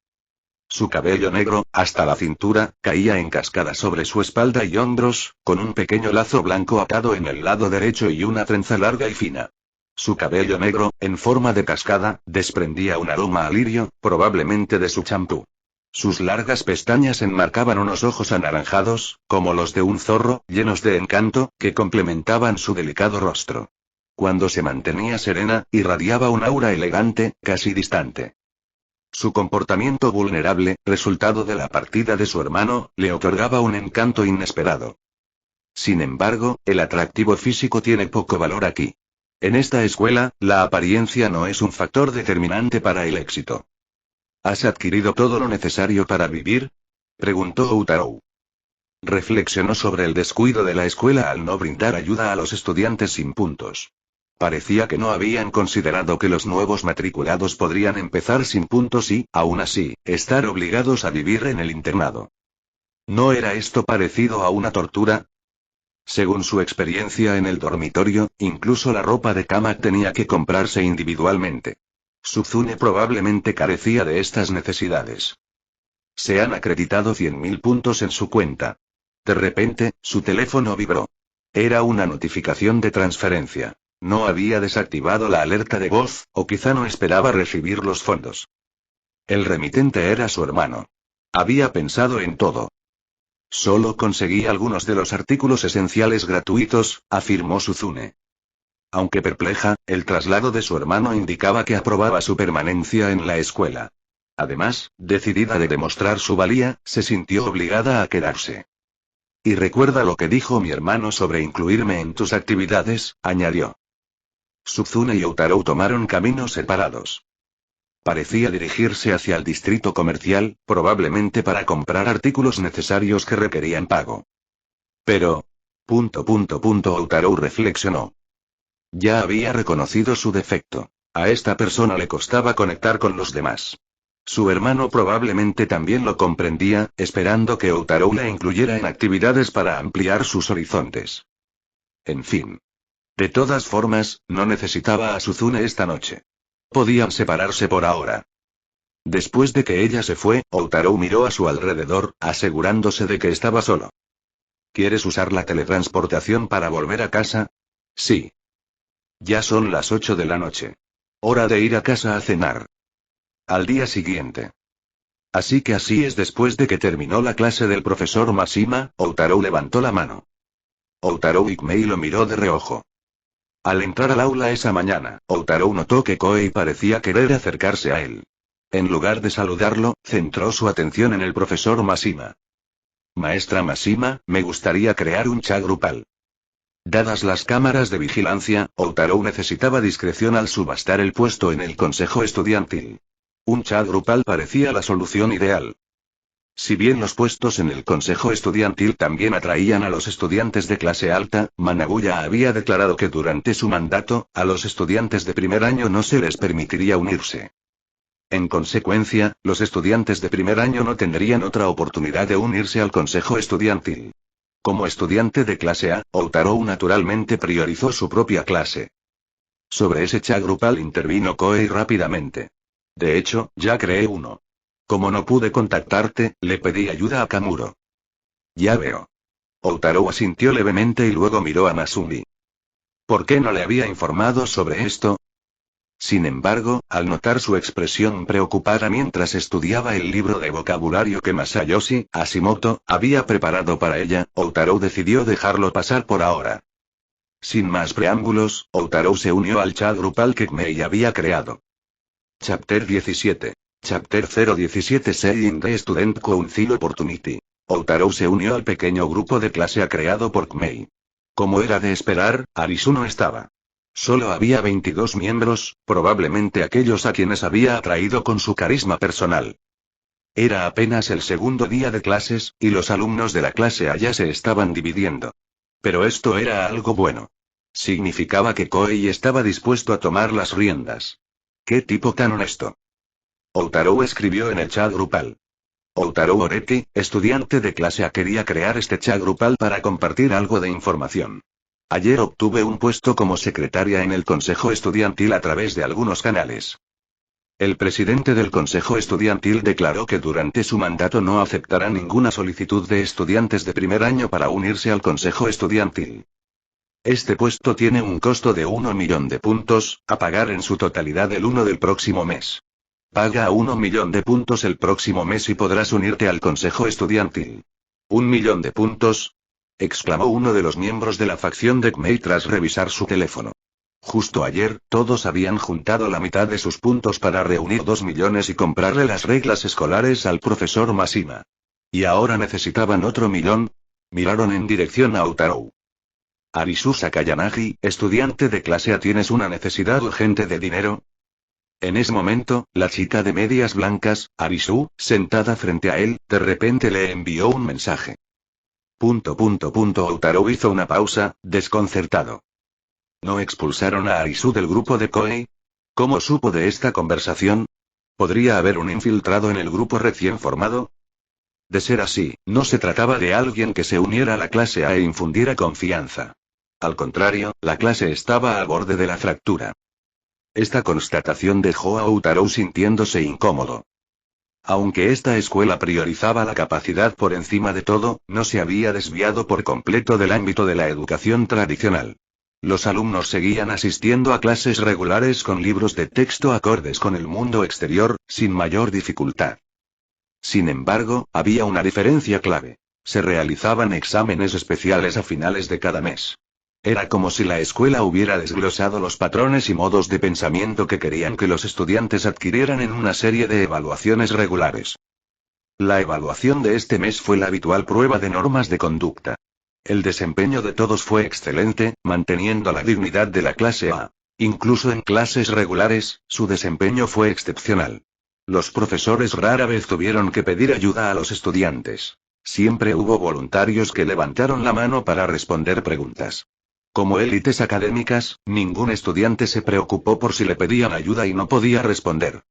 Su cabello negro, hasta la cintura, caía en cascada sobre su espalda y hombros, con un pequeño lazo blanco atado en el lado derecho y una trenza larga y fina. Su cabello negro, en forma de cascada, desprendía un aroma a lirio, probablemente de su champú. Sus largas pestañas enmarcaban unos ojos anaranjados, como los de un zorro, llenos de encanto, que complementaban su delicado rostro. Cuando se mantenía serena, irradiaba un aura elegante, casi distante. Su comportamiento vulnerable, resultado de la partida de su hermano, le otorgaba un encanto inesperado. Sin embargo, el atractivo físico tiene poco valor aquí. En esta escuela, la apariencia no es un factor determinante para el éxito. ¿Has adquirido todo lo necesario para vivir? Preguntó Outaro. Reflexionó sobre el descuido de la escuela al no brindar ayuda a los estudiantes sin puntos. Parecía que no habían considerado que los nuevos matriculados podrían empezar sin puntos y, aún así, estar obligados a vivir en el internado. ¿No era esto parecido a una tortura? Según su experiencia en el dormitorio, incluso la ropa de cama tenía que comprarse individualmente. Suzune probablemente carecía de estas necesidades. Se han acreditado 100.000 puntos en su cuenta. De repente, su teléfono vibró. Era una notificación de transferencia. No había desactivado la alerta de voz, o quizá no esperaba recibir los fondos. El remitente era su hermano. Había pensado en todo. Solo conseguí algunos de los artículos esenciales gratuitos, afirmó Suzune. Aunque perpleja, el traslado de su hermano indicaba que aprobaba su permanencia en la escuela. Además, decidida de demostrar su valía, se sintió obligada a quedarse. Y recuerda lo que dijo mi hermano sobre incluirme en tus actividades, añadió. Suzune y Outaro tomaron caminos separados. Parecía dirigirse hacia el distrito comercial, probablemente para comprar artículos necesarios que requerían pago. Pero... Outaro reflexionó. Ya había reconocido su defecto. A esta persona le costaba conectar con los demás. Su hermano probablemente también lo comprendía, esperando que Outaro la incluyera en actividades para ampliar sus horizontes. En fin. De todas formas, no necesitaba a Suzune esta noche. Podían separarse por ahora. Después de que ella se fue, Outaro miró a su alrededor, asegurándose de que estaba solo. ¿Quieres usar la teletransportación para volver a casa? Sí. Ya son las 8 de la noche. Hora de ir a casa a cenar. Al día siguiente. Así es después de que terminó la clase del profesor Mashima, Outaro levantó la mano. Outaro Ikmei lo miró de reojo. Al entrar al aula esa mañana, Outaro notó que Koei parecía querer acercarse a él. En lugar de saludarlo, centró su atención en el profesor Mashima. Maestra Mashima, me gustaría crear un chat grupal. Dadas las cámaras de vigilancia, Outaro necesitaba discreción al subastar el puesto en el consejo estudiantil. Un chat grupal parecía la solución ideal. Si bien los puestos en el consejo estudiantil también atraían a los estudiantes de clase alta, Manabuya había declarado que durante su mandato, a los estudiantes de primer año no se les permitiría unirse. En consecuencia, los estudiantes de primer año no tendrían otra oportunidad de unirse al consejo estudiantil. Como estudiante de clase A, Outaro naturalmente priorizó su propia clase. Sobre ese chat grupal intervino Koei rápidamente. De hecho, ya creé uno. Como no pude contactarte, le pedí ayuda a Kamuro. Ya veo. Outaro asintió levemente y luego miró a Masumi. ¿Por qué no le había informado sobre esto? Sin embargo, al notar su expresión preocupada mientras estudiaba el libro de vocabulario que Masayoshi Hashimoto había preparado para ella, Outaro decidió dejarlo pasar por ahora. Sin más preámbulos, Outaro se unió al chat grupal que Kmei había creado. Chapter 17. Chapter 017 Saying the Student Council Opportunity. Outaro se unió al pequeño grupo de clase A creado por Kmei. Como era de esperar, Arisu no estaba. Solo había 22 miembros, probablemente aquellos a quienes había atraído con su carisma personal. Era apenas el segundo día de clases, y los alumnos de la clase A ya se estaban dividiendo. Pero esto era algo bueno. Significaba que Koei estaba dispuesto a tomar las riendas. ¡Qué tipo tan honesto! Outaro escribió en el chat grupal. Outaro Oreti, estudiante de clase A, quería crear este chat grupal para compartir algo de información. Ayer obtuve un puesto como secretaria en el consejo estudiantil a través de algunos canales. El presidente del consejo estudiantil declaró que durante su mandato no aceptará ninguna solicitud de estudiantes de primer año para unirse al consejo estudiantil. Este puesto tiene un costo de 1 millón de puntos, a pagar en su totalidad el 1 del próximo mes. Paga 1 millón de puntos el próximo mes y podrás unirte al consejo estudiantil. ¿1 millón de puntos? Exclamó uno de los miembros de la facción de Kmei tras revisar su teléfono. Justo ayer, todos habían juntado la mitad de sus puntos para reunir 2 millones y comprarle las reglas escolares al profesor Mashima. ¿Y ahora necesitaban otro millón? Miraron en dirección a Outaro. Arisu Sakayanagi, estudiante de clase A, ¿tienes una necesidad urgente de dinero? En ese momento, la chica de medias blancas, Arisu, sentada frente a él, de repente le envió un mensaje. Outaro hizo una pausa, desconcertado. ¿No expulsaron a Arisu del grupo de Koei? ¿Cómo supo de esta conversación? ¿Podría haber un infiltrado en el grupo recién formado? De ser así, no se trataba de alguien que se uniera a la clase A e infundiera confianza. Al contrario, la clase estaba al borde de la fractura. Esta constatación dejó a Outaro sintiéndose incómodo. Aunque esta escuela priorizaba la capacidad por encima de todo, no se había desviado por completo del ámbito de la educación tradicional. Los alumnos seguían asistiendo a clases regulares con libros de texto acordes con el mundo exterior, sin mayor dificultad. Sin embargo, había una diferencia clave. Se realizaban exámenes especiales a finales de cada mes. Era como si la escuela hubiera desglosado los patrones y modos de pensamiento que querían que los estudiantes adquirieran en una serie de evaluaciones regulares. La evaluación de este mes fue la habitual prueba de normas de conducta. El desempeño de todos fue excelente, manteniendo la dignidad de la clase A. Incluso en clases regulares, su desempeño fue excepcional. Los profesores rara vez tuvieron que pedir ayuda a los estudiantes. Siempre hubo voluntarios que levantaron la mano para responder preguntas. Como élites académicas, ningún estudiante se preocupó por si le pedían ayuda y no podía responder.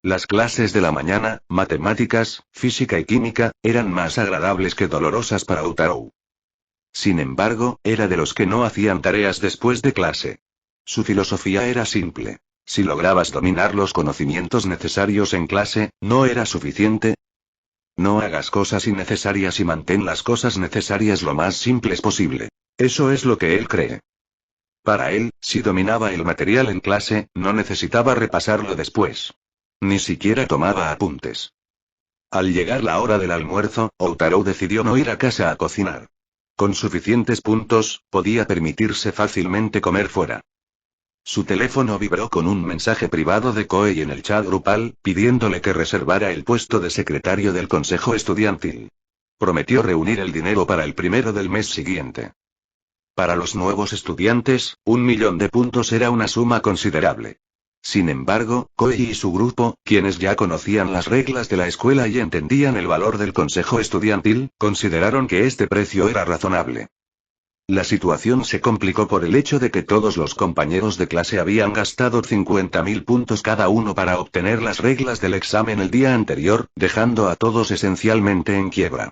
Las clases de la mañana, matemáticas, física y química, eran más agradables que dolorosas para Outaro. Sin embargo, era de los que no hacían tareas después de clase. Su filosofía era simple. Si lograbas dominar los conocimientos necesarios en clase, ¿no era suficiente? No hagas cosas innecesarias y mantén las cosas necesarias lo más simples posible. Eso es lo que él cree. Para él, si dominaba el material en clase, no necesitaba repasarlo después. Ni siquiera tomaba apuntes. Al llegar la hora del almuerzo, Outaro decidió no ir a casa a cocinar. Con suficientes puntos, podía permitirse fácilmente comer fuera. Su teléfono vibró con un mensaje privado de Koei en el chat grupal, pidiéndole que reservara el puesto de secretario del consejo estudiantil. Prometió reunir el dinero para el primero del mes siguiente. Para los nuevos estudiantes, 1.000.000 de puntos era una suma considerable. Sin embargo, Koei y su grupo, quienes ya conocían las reglas de la escuela y entendían el valor del consejo estudiantil, consideraron que este precio era razonable. La situación se complicó por el hecho de que todos los compañeros de clase habían gastado 50.000 puntos cada uno para obtener las reglas del examen el día anterior, dejando a todos esencialmente en quiebra.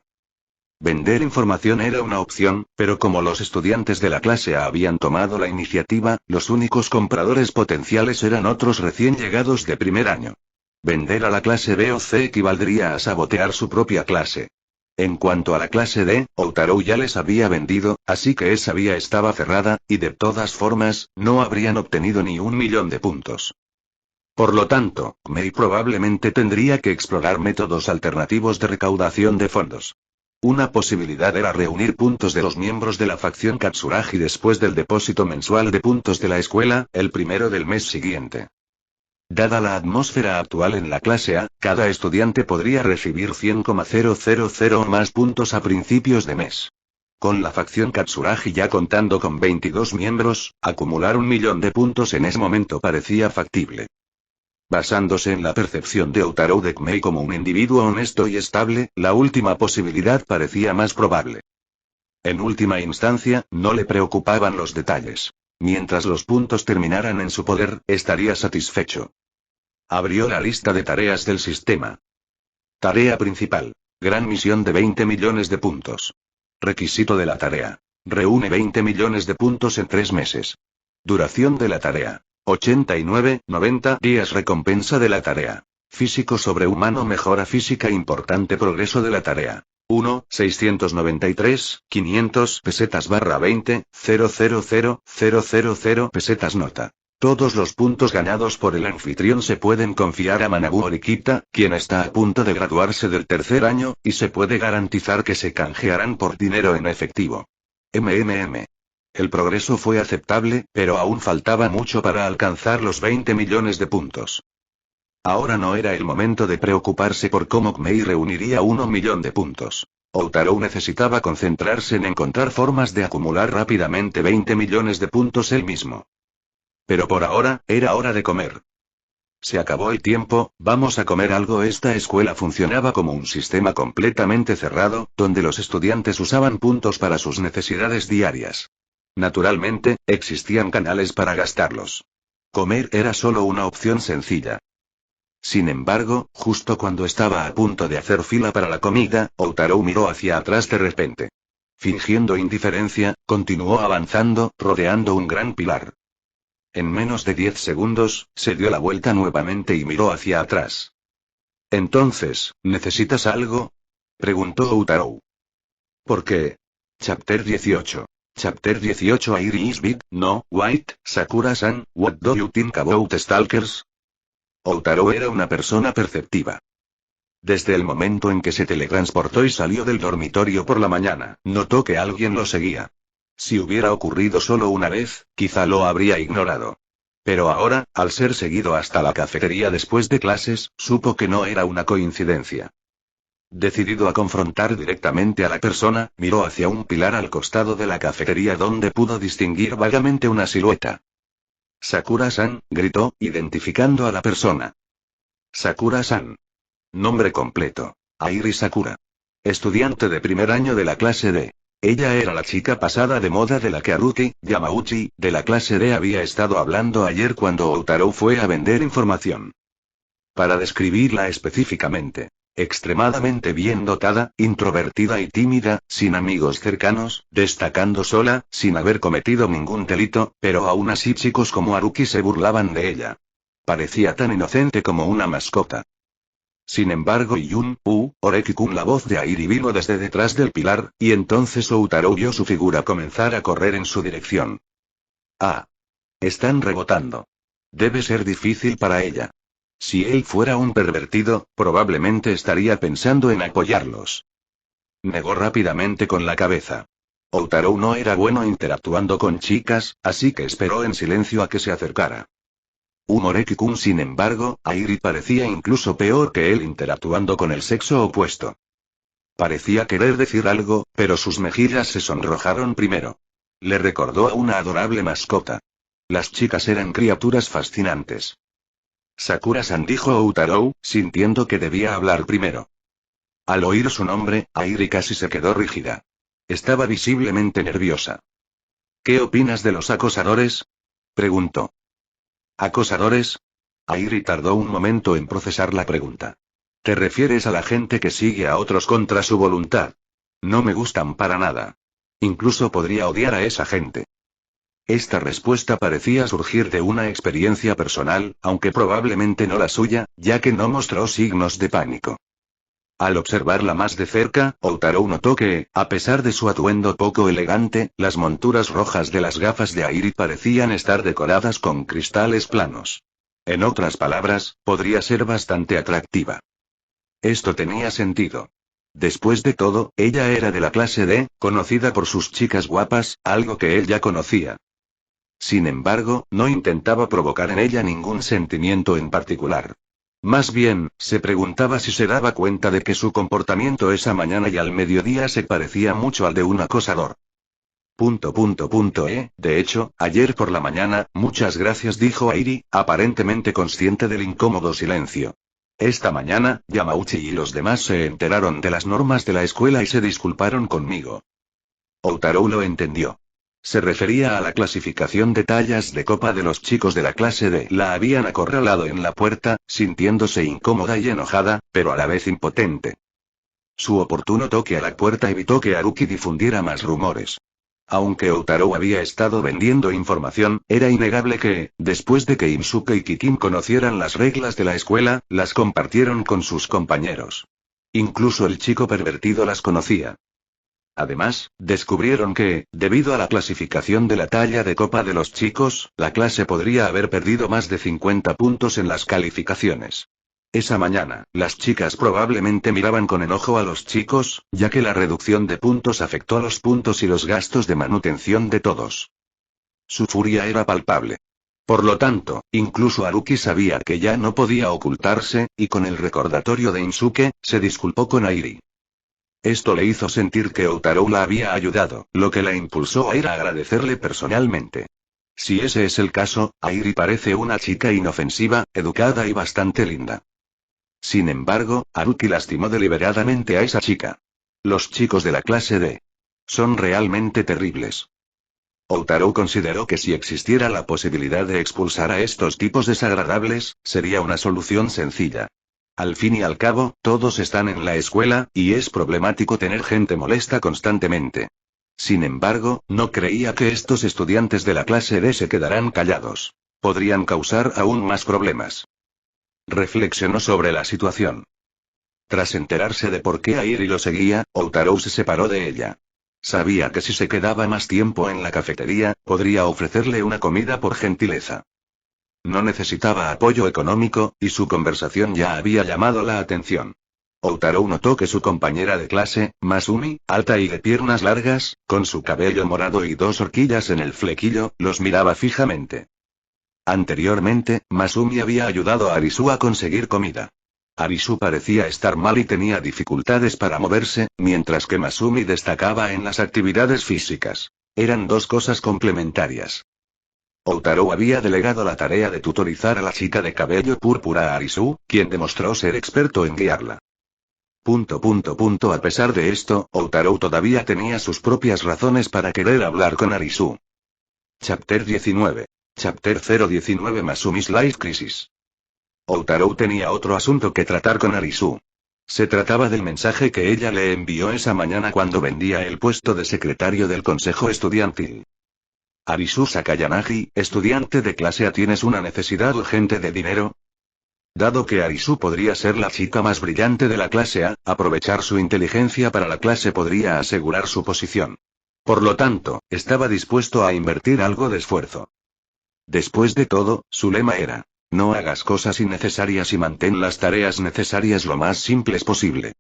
Vender información era una opción, pero como los estudiantes de la clase A habían tomado la iniciativa, los únicos compradores potenciales eran otros recién llegados de primer año. Vender a la clase B o C equivaldría a sabotear su propia clase. En cuanto a la clase D, Outaro ya les había vendido, así que esa vía estaba cerrada, y de todas formas, no habrían obtenido ni 1.000.000 de puntos. Por lo tanto, Mei probablemente tendría que explorar métodos alternativos de recaudación de fondos. Una posibilidad era reunir puntos de los miembros de la facción Katsuragi después del depósito mensual de puntos de la escuela, el primero del mes siguiente. Dada la atmósfera actual en la clase A, cada estudiante podría recibir 100,000 o más puntos a principios de mes. Con la facción Katsuragi ya contando con 22 miembros, acumular 1.000.000 de puntos en ese momento parecía factible. Basándose en la percepción de Outaro de Mei como un individuo honesto y estable, la última posibilidad parecía más probable. En última instancia, no le preocupaban los detalles. Mientras los puntos terminaran en su poder, estaría satisfecho. Abrió la lista de tareas del sistema. Tarea principal. Gran misión de 20 millones de puntos. Requisito de la tarea. Reúne 20 millones de puntos en 3 meses. Duración de la tarea. 89-90 días. Recompensa de la tarea. Físico sobrehumano. Mejora física. Importante progreso de la tarea. 1, 693, 500 pesetas barra 20, 000 pesetas. Nota. Todos los puntos ganados por el anfitrión se pueden confiar a Manabu Orikita, quien está a punto de graduarse del tercer año, y se puede garantizar que se canjearán por dinero en efectivo. El progreso fue aceptable, pero aún faltaba mucho para alcanzar los 20 millones de puntos. Ahora no era el momento de preocuparse por cómo Mei reuniría 1.000.000 de puntos. Outaro necesitaba concentrarse en encontrar formas de acumular rápidamente 20 millones de puntos él mismo. Pero por ahora, era hora de comer. Se acabó el tiempo, vamos a comer algo. Esta escuela funcionaba como un sistema completamente cerrado, donde los estudiantes usaban puntos para sus necesidades diarias. Naturalmente, existían canales para gastarlos. Comer era solo una opción sencilla. Sin embargo, justo cuando estaba a punto de hacer fila para la comida, Outaro miró hacia atrás de repente. Fingiendo indiferencia, continuó avanzando, rodeando un gran pilar. En menos de 10 segundos, se dio la vuelta nuevamente y miró hacia atrás. Entonces, ¿necesitas algo? Preguntó Outaro. ¿Por qué? Chapter 18. Chapter 18 Airi is big, no, white, Sakura-san, what do you think about stalkers? Outaro era una persona perceptiva. Desde el momento en que se teletransportó y salió del dormitorio por la mañana, notó que alguien lo seguía. Si hubiera ocurrido solo una vez, quizá lo habría ignorado. Pero ahora, al ser seguido hasta la cafetería después de clases, supo que no era una coincidencia. Decidido a confrontar directamente a la persona, miró hacia un pilar al costado de la cafetería donde pudo distinguir vagamente una silueta. Sakura-san, gritó, identificando a la persona. Sakura-san. Nombre completo. Airi Sakura. Estudiante de primer año de la clase D. Ella era la chica pasada de moda de la que Haruki Yamauchi, de la clase D, había estado hablando ayer cuando Outaro fue a vender información. Para describirla específicamente. Extremadamente bien dotada, introvertida y tímida, sin amigos cercanos, destacando sola, sin haber cometido ningún delito, pero aún así chicos como Haruki se burlaban de ella. Parecía tan inocente como una mascota. Sin embargo Oreki-kun, la voz de Airi, vino desde detrás del pilar, y entonces Outaro vio su figura comenzar a correr en su dirección. Ah. Están rebotando. Debe ser difícil para ella. Si él fuera un pervertido, probablemente estaría pensando en apoyarlos. Negó rápidamente con la cabeza. Outaro no era bueno interactuando con chicas, así que esperó en silencio a que se acercara. Oreki-kun, sin embargo, Airi parecía incluso peor que él interactuando con el sexo opuesto. Parecía querer decir algo, pero sus mejillas se sonrojaron primero. Le recordó a una adorable mascota. Las chicas eran criaturas fascinantes. Sakura-san, dijo Outaro, sintiendo que debía hablar primero. Al oír su nombre, Airi casi se quedó rígida. Estaba visiblemente nerviosa. ¿Qué opinas de los acosadores? Preguntó. ¿Acosadores? Airi tardó un momento en procesar la pregunta. ¿Te refieres a la gente que sigue a otros contra su voluntad? No me gustan para nada. Incluso podría odiar a esa gente. Esta respuesta parecía surgir de una experiencia personal, aunque probablemente no la suya, ya que no mostró signos de pánico. Al observarla más de cerca, Outaro notó que, a pesar de su atuendo poco elegante, las monturas rojas de las gafas de Airi parecían estar decoradas con cristales planos. En otras palabras, podría ser bastante atractiva. Esto tenía sentido. Después de todo, ella era de la clase D, conocida por sus chicas guapas, algo que él ya conocía. Sin embargo, no intentaba provocar en ella ningún sentimiento en particular. Más bien, se preguntaba si se daba cuenta de que su comportamiento esa mañana y al mediodía se parecía mucho al de un acosador. De hecho, ayer por la mañana, muchas gracias, dijo Airi, aparentemente consciente del incómodo silencio. Esta mañana, Yamauchi y los demás se enteraron de las normas de la escuela y se disculparon conmigo. Outaro lo entendió. Se refería a la clasificación de tallas de copa de los chicos de la clase D. La habían acorralado en la puerta, sintiéndose incómoda y enojada, pero a la vez impotente. Su oportuno toque a la puerta evitó que Haruki difundiera más rumores. Aunque Outaro había estado vendiendo información, era innegable que, después de que Inosuke y Kikin conocieran las reglas de la escuela, las compartieron con sus compañeros. Incluso el chico pervertido las conocía. Además, descubrieron que, debido a la clasificación de la talla de copa de los chicos, la clase podría haber perdido más de 50 puntos en las calificaciones. Esa mañana, las chicas probablemente miraban con enojo a los chicos, ya que la reducción de puntos afectó a los puntos y los gastos de manutención de todos. Su furia era palpable. Por lo tanto, incluso Haruki sabía que ya no podía ocultarse, y con el recordatorio de Inosuke, se disculpó con Airi. Esto le hizo sentir que Outaro la había ayudado, lo que la impulsó a ir a agradecerle personalmente. Si ese es el caso, Airi parece una chica inofensiva, educada y bastante linda. Sin embargo, Haruki lastimó deliberadamente a esa chica. Los chicos de la clase D. Son realmente terribles. Outaro consideró que si existiera la posibilidad de expulsar a estos tipos desagradables, sería una solución sencilla. Al fin y al cabo, todos están en la escuela, y es problemático tener gente molesta constantemente. Sin embargo, no creía que estos estudiantes de la clase D se quedarán callados. Podrían causar aún más problemas. Reflexionó sobre la situación. Tras enterarse de por qué Airi lo seguía, Outaro se separó de ella. Sabía que si se quedaba más tiempo en la cafetería, podría ofrecerle una comida por gentileza. No necesitaba apoyo económico, y su conversación ya había llamado la atención. Outaro notó que su compañera de clase, Masumi, alta y de piernas largas, con su cabello morado y dos horquillas en el flequillo, los miraba fijamente. Anteriormente, Masumi había ayudado a Arisu a conseguir comida. Arisu parecía estar mal y tenía dificultades para moverse, mientras que Masumi destacaba en las actividades físicas. Eran dos cosas complementarias. Outaro había delegado la tarea de tutorizar a la chica de cabello púrpura a Arisu, quien demostró ser experto en guiarla. A pesar de esto, Outaro todavía tenía sus propias razones para querer hablar con Arisu. Chapter 19. Chapter 019 Masumi's Life Crisis. Outaro tenía otro asunto que tratar con Arisu. Se trataba del mensaje que ella le envió esa mañana cuando vendía el puesto de secretario del consejo estudiantil. Arisu Sakayanagi, estudiante de clase A, ¿tienes una necesidad urgente de dinero? Dado que Arisu podría ser la chica más brillante de la clase A, aprovechar su inteligencia para la clase podría asegurar su posición. Por lo tanto, estaba dispuesto a invertir algo de esfuerzo. Después de todo, su lema era: no hagas cosas innecesarias y mantén las tareas necesarias lo más simples posible.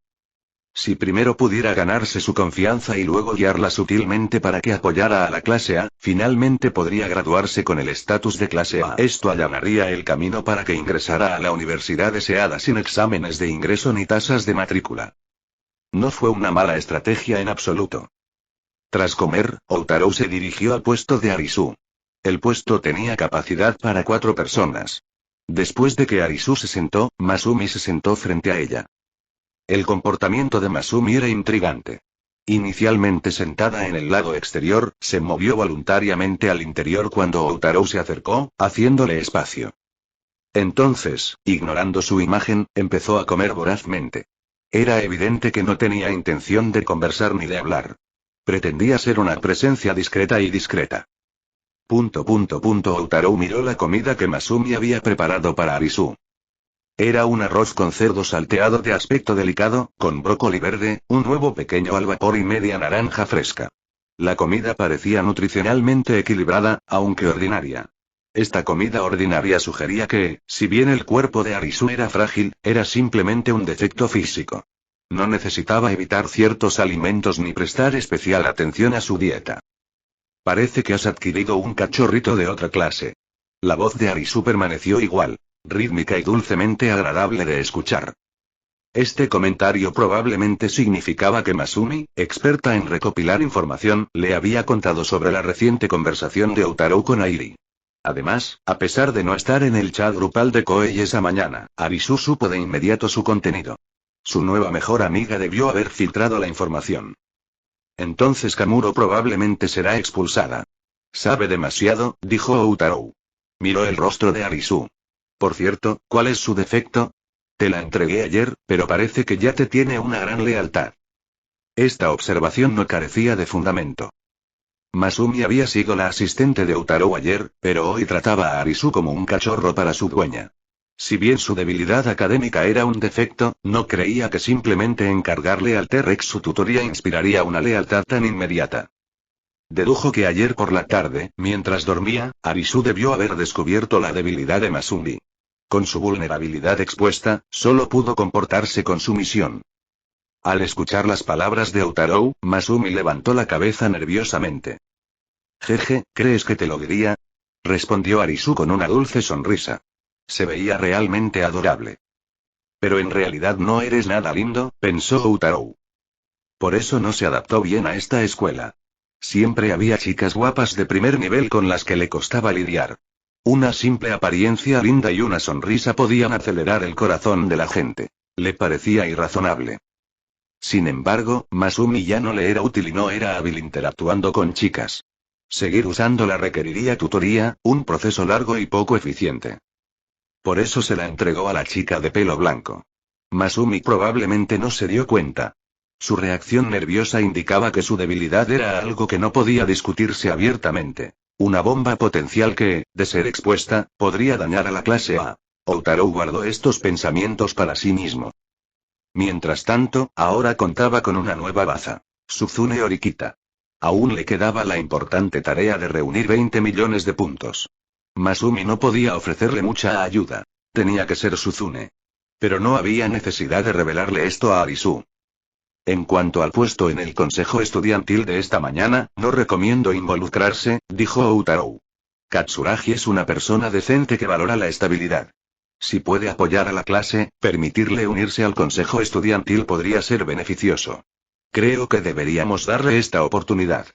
Si primero pudiera ganarse su confianza y luego guiarla sutilmente para que apoyara a la clase A, finalmente podría graduarse con el estatus de clase A. Esto allanaría el camino para que ingresara a la universidad deseada sin exámenes de ingreso ni tasas de matrícula. No fue una mala estrategia en absoluto. Tras comer, Outaro se dirigió al puesto de Arisu. El puesto tenía capacidad para 4 personas. Después de que Arisu se sentó, Masumi se sentó frente a ella. El comportamiento de Masumi era intrigante. Inicialmente sentada en el lado exterior, se movió voluntariamente al interior cuando Outaro se acercó, haciéndole espacio. Entonces, ignorando su imagen, empezó a comer vorazmente. Era evidente que no tenía intención de conversar ni de hablar. Pretendía ser una presencia discreta y discreta. Outaro miró la comida que Masumi había preparado para Arisu. Era un arroz con cerdo salteado de aspecto delicado, con brócoli verde, un huevo pequeño al vapor y media naranja fresca. La comida parecía nutricionalmente equilibrada, aunque ordinaria. Esta comida ordinaria sugería que, si bien el cuerpo de Arisu era frágil, era simplemente un defecto físico. No necesitaba evitar ciertos alimentos ni prestar especial atención a su dieta. Parece que has adquirido un cachorrito de otra clase. La voz de Arisu permaneció igual, rítmica y dulcemente agradable de escuchar. Este comentario probablemente significaba que Masumi, experta en recopilar información, le había contado sobre la reciente conversación de Outaro con Airi. Además, a pesar de no estar en el chat grupal de Koei esa mañana, Arisu supo de inmediato su contenido. Su nueva mejor amiga debió haber filtrado la información. Entonces Kamuro probablemente será expulsada. Sabe demasiado, dijo Outaro. Miró el rostro de Arisu. Por cierto, ¿cuál es su defecto? Te la entregué ayer, pero parece que ya te tiene una gran lealtad. Esta observación no carecía de fundamento. Masumi había sido la asistente de Outaro ayer, pero hoy trataba a Arisu como un cachorro para su dueña. Si bien su debilidad académica era un defecto, no creía que simplemente encargarle al T-Rex su tutoría inspiraría una lealtad tan inmediata. Dedujo que ayer por la tarde, mientras dormía, Arisu debió haber descubierto la debilidad de Masumi. Con su vulnerabilidad expuesta, solo pudo comportarse con sumisión. Al escuchar las palabras de Outaro, Masumi levantó la cabeza nerviosamente. Jeje, ¿crees que te lo diría? Respondió Arisu con una dulce sonrisa. Se veía realmente adorable. Pero en realidad no eres nada lindo, pensó Outaro. Por eso no se adaptó bien a esta escuela. Siempre había chicas guapas de primer nivel con las que le costaba lidiar. Una simple apariencia linda y una sonrisa podían acelerar el corazón de la gente. Le parecía irrazonable. Sin embargo, Masumi ya no le era útil y no era hábil interactuando con chicas. Seguir usándola requeriría tutoría, un proceso largo y poco eficiente. Por eso se la entregó a la chica de pelo blanco. Masumi probablemente no se dio cuenta. Su reacción nerviosa indicaba que su debilidad era algo que no podía discutirse abiertamente. Una bomba potencial que, de ser expuesta, podría dañar a la clase A. Outaro guardó estos pensamientos para sí mismo. Mientras tanto, ahora contaba con una nueva baza. Suzune Orikita. Aún le quedaba la importante tarea de reunir 20 millones de puntos. Masumi no podía ofrecerle mucha ayuda. Tenía que ser Suzune. Pero no había necesidad de revelarle esto a Arisu. En cuanto al puesto en el consejo estudiantil de esta mañana, no recomiendo involucrarse, dijo Outaro. Katsuragi es una persona decente que valora la estabilidad. Si puede apoyar a la clase, permitirle unirse al consejo estudiantil podría ser beneficioso. Creo que deberíamos darle esta oportunidad.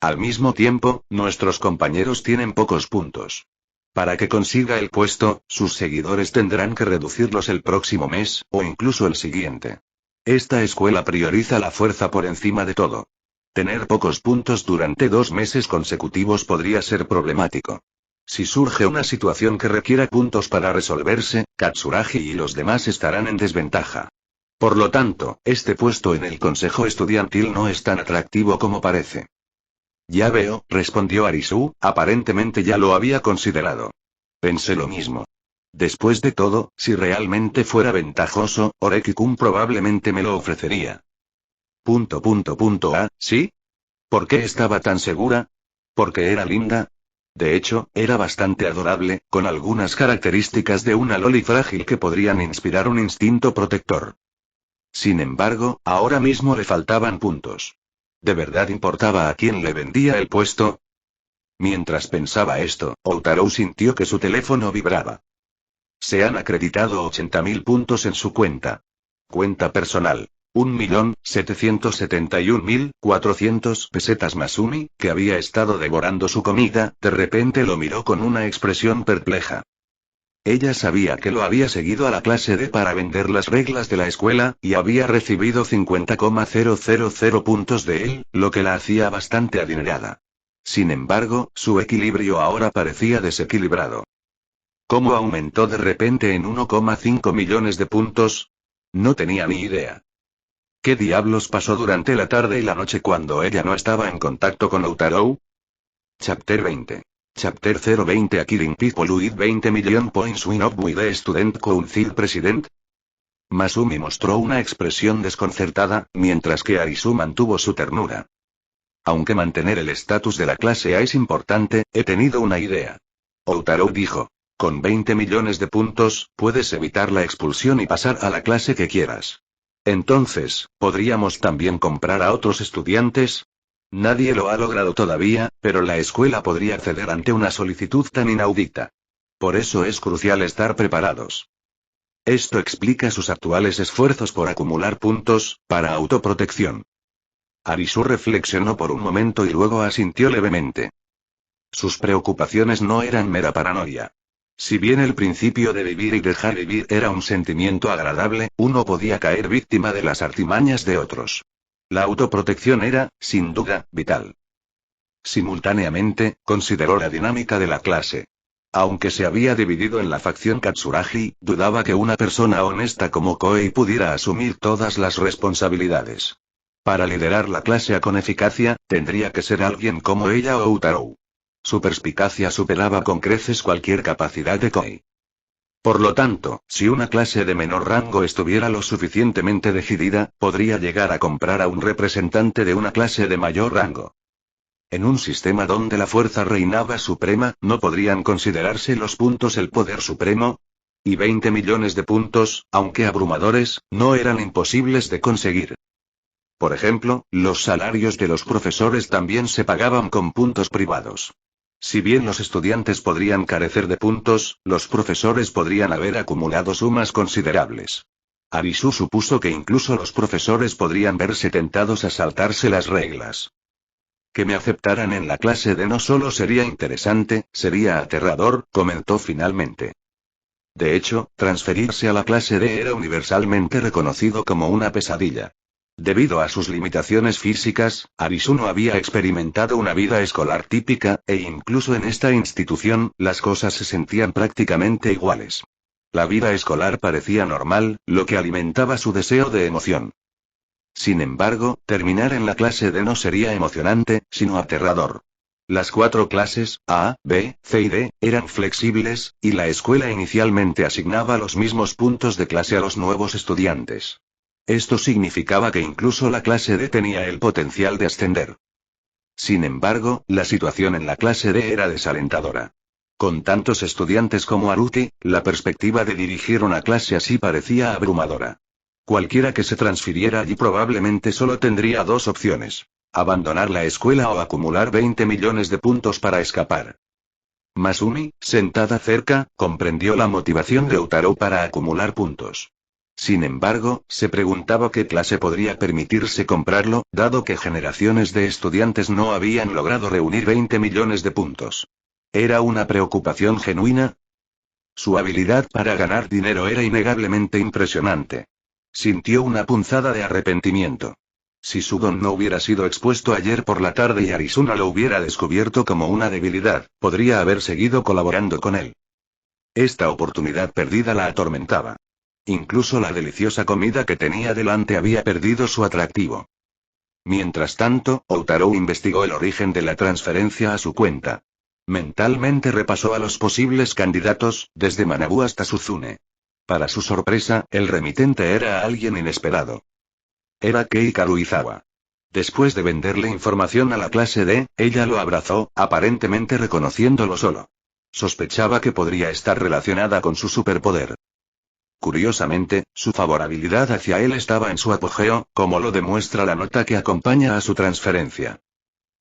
Al mismo tiempo, nuestros compañeros tienen pocos puntos. Para que consiga el puesto, sus seguidores tendrán que reducirlos el próximo mes, o incluso el siguiente. Esta escuela prioriza la fuerza por encima de todo. Tener pocos puntos durante 2 meses consecutivos podría ser problemático. Si surge una situación que requiera puntos para resolverse, Katsuragi y los demás estarán en desventaja. Por lo tanto, este puesto en el consejo estudiantil no es tan atractivo como parece. Ya veo, respondió Arisu, aparentemente ya lo había considerado. Pensé lo mismo. Después de todo, si realmente fuera ventajoso, Oreki-kun probablemente me lo ofrecería. ¿Sí? ¿Por qué estaba tan segura? ¿Porque era linda? De hecho, era bastante adorable, con algunas características de una loli frágil que podrían inspirar un instinto protector. Sin embargo, ahora mismo le faltaban puntos. ¿De verdad importaba a quién le vendía el puesto? Mientras pensaba esto, Outaro sintió que su teléfono vibraba. Se han acreditado 80.000 puntos en su cuenta. Cuenta personal. 1.771.400 pesetas. Masumi, que había estado devorando su comida, de repente lo miró con una expresión perpleja. Ella sabía que lo había seguido a la clase D para vender las reglas de la escuela, y había recibido 50,000 puntos de él, lo que la hacía bastante adinerada. Sin embargo, su equilibrio ahora parecía desequilibrado. ¿Cómo aumentó de repente en 1,5 millones de puntos? No tenía ni idea. ¿Qué diablos pasó durante la tarde y la noche cuando ella no estaba en contacto con Outaro? Chapter 20. Chapter 020. Akirin people with 20 million points win up with the student council president. Masumi mostró una expresión desconcertada, mientras que Arisu mantuvo su ternura. Aunque mantener el estatus de la clase A es importante, he tenido una idea. Outaro dijo. Con 20 millones de puntos, puedes evitar la expulsión y pasar a la clase que quieras. Entonces, ¿podríamos también comprar a otros estudiantes? Nadie lo ha logrado todavía, pero la escuela podría acceder ante una solicitud tan inaudita. Por eso es crucial estar preparados. Esto explica sus actuales esfuerzos por acumular puntos, para autoprotección. Arisu reflexionó por un momento y luego asintió levemente. Sus preocupaciones no eran mera paranoia. Si bien el principio de vivir y dejar vivir era un sentimiento agradable, uno podía caer víctima de las artimañas de otros. La autoprotección era, sin duda, vital. Simultáneamente, consideró la dinámica de la clase. Aunque se había dividido en la facción Katsuragi, dudaba que una persona honesta como Koei pudiera asumir todas las responsabilidades. Para liderar la clase con eficacia, tendría que ser alguien como ella o Outaro. Su perspicacia superaba con creces cualquier capacidad de Koei. Por lo tanto, si una clase de menor rango estuviera lo suficientemente decidida, podría llegar a comprar a un representante de una clase de mayor rango. En un sistema donde la fuerza reinaba suprema, ¿no podrían considerarse los puntos el poder supremo? Y 20 millones de puntos, aunque abrumadores, no eran imposibles de conseguir. Por ejemplo, los salarios de los profesores también se pagaban con puntos privados. Si bien los estudiantes podrían carecer de puntos, los profesores podrían haber acumulado sumas considerables. Arisu supuso que incluso los profesores podrían verse tentados a saltarse las reglas. Que me aceptaran en la clase D no solo sería interesante, sería aterrador, comentó finalmente. De hecho, transferirse a la clase D era universalmente reconocido como una pesadilla. Debido a sus limitaciones físicas, Arisu no había experimentado una vida escolar típica, e incluso en esta institución, las cosas se sentían prácticamente iguales. La vida escolar parecía normal, lo que alimentaba su deseo de emoción. Sin embargo, terminar en la clase D no sería emocionante, sino aterrador. Las 4 clases, A, B, C y D, eran flexibles, y la escuela inicialmente asignaba los mismos puntos de clase a los nuevos estudiantes. Esto significaba que incluso la clase D tenía el potencial de ascender. Sin embargo, la situación en la clase D era desalentadora. Con tantos estudiantes como Haruki, la perspectiva de dirigir una clase así parecía abrumadora. Cualquiera que se transfiriera allí probablemente solo tendría 2 opciones: abandonar la escuela o acumular 20 millones de puntos para escapar. Masumi, sentada cerca, comprendió la motivación de Utaro para acumular puntos. Sin embargo, se preguntaba qué clase podría permitirse comprarlo, dado que generaciones de estudiantes no habían logrado reunir 20 millones de puntos. ¿Era una preocupación genuina? Su habilidad para ganar dinero era innegablemente impresionante. Sintió una punzada de arrepentimiento. Si su don no hubiera sido expuesto ayer por la tarde y Arizona lo hubiera descubierto como una debilidad, podría haber seguido colaborando con él. Esta oportunidad perdida la atormentaba. Incluso la deliciosa comida que tenía delante había perdido su atractivo. Mientras tanto, Outaro investigó el origen de la transferencia a su cuenta. Mentalmente repasó a los posibles candidatos, desde Manabu hasta Suzune. Para su sorpresa, el remitente era alguien inesperado. Era Kei Karuizawa. Después de venderle información a la clase D, ella lo abrazó, aparentemente reconociéndolo solo. Sospechaba que podría estar relacionada con su superpoder. Curiosamente, su favorabilidad hacia él estaba en su apogeo, como lo demuestra la nota que acompaña a su transferencia.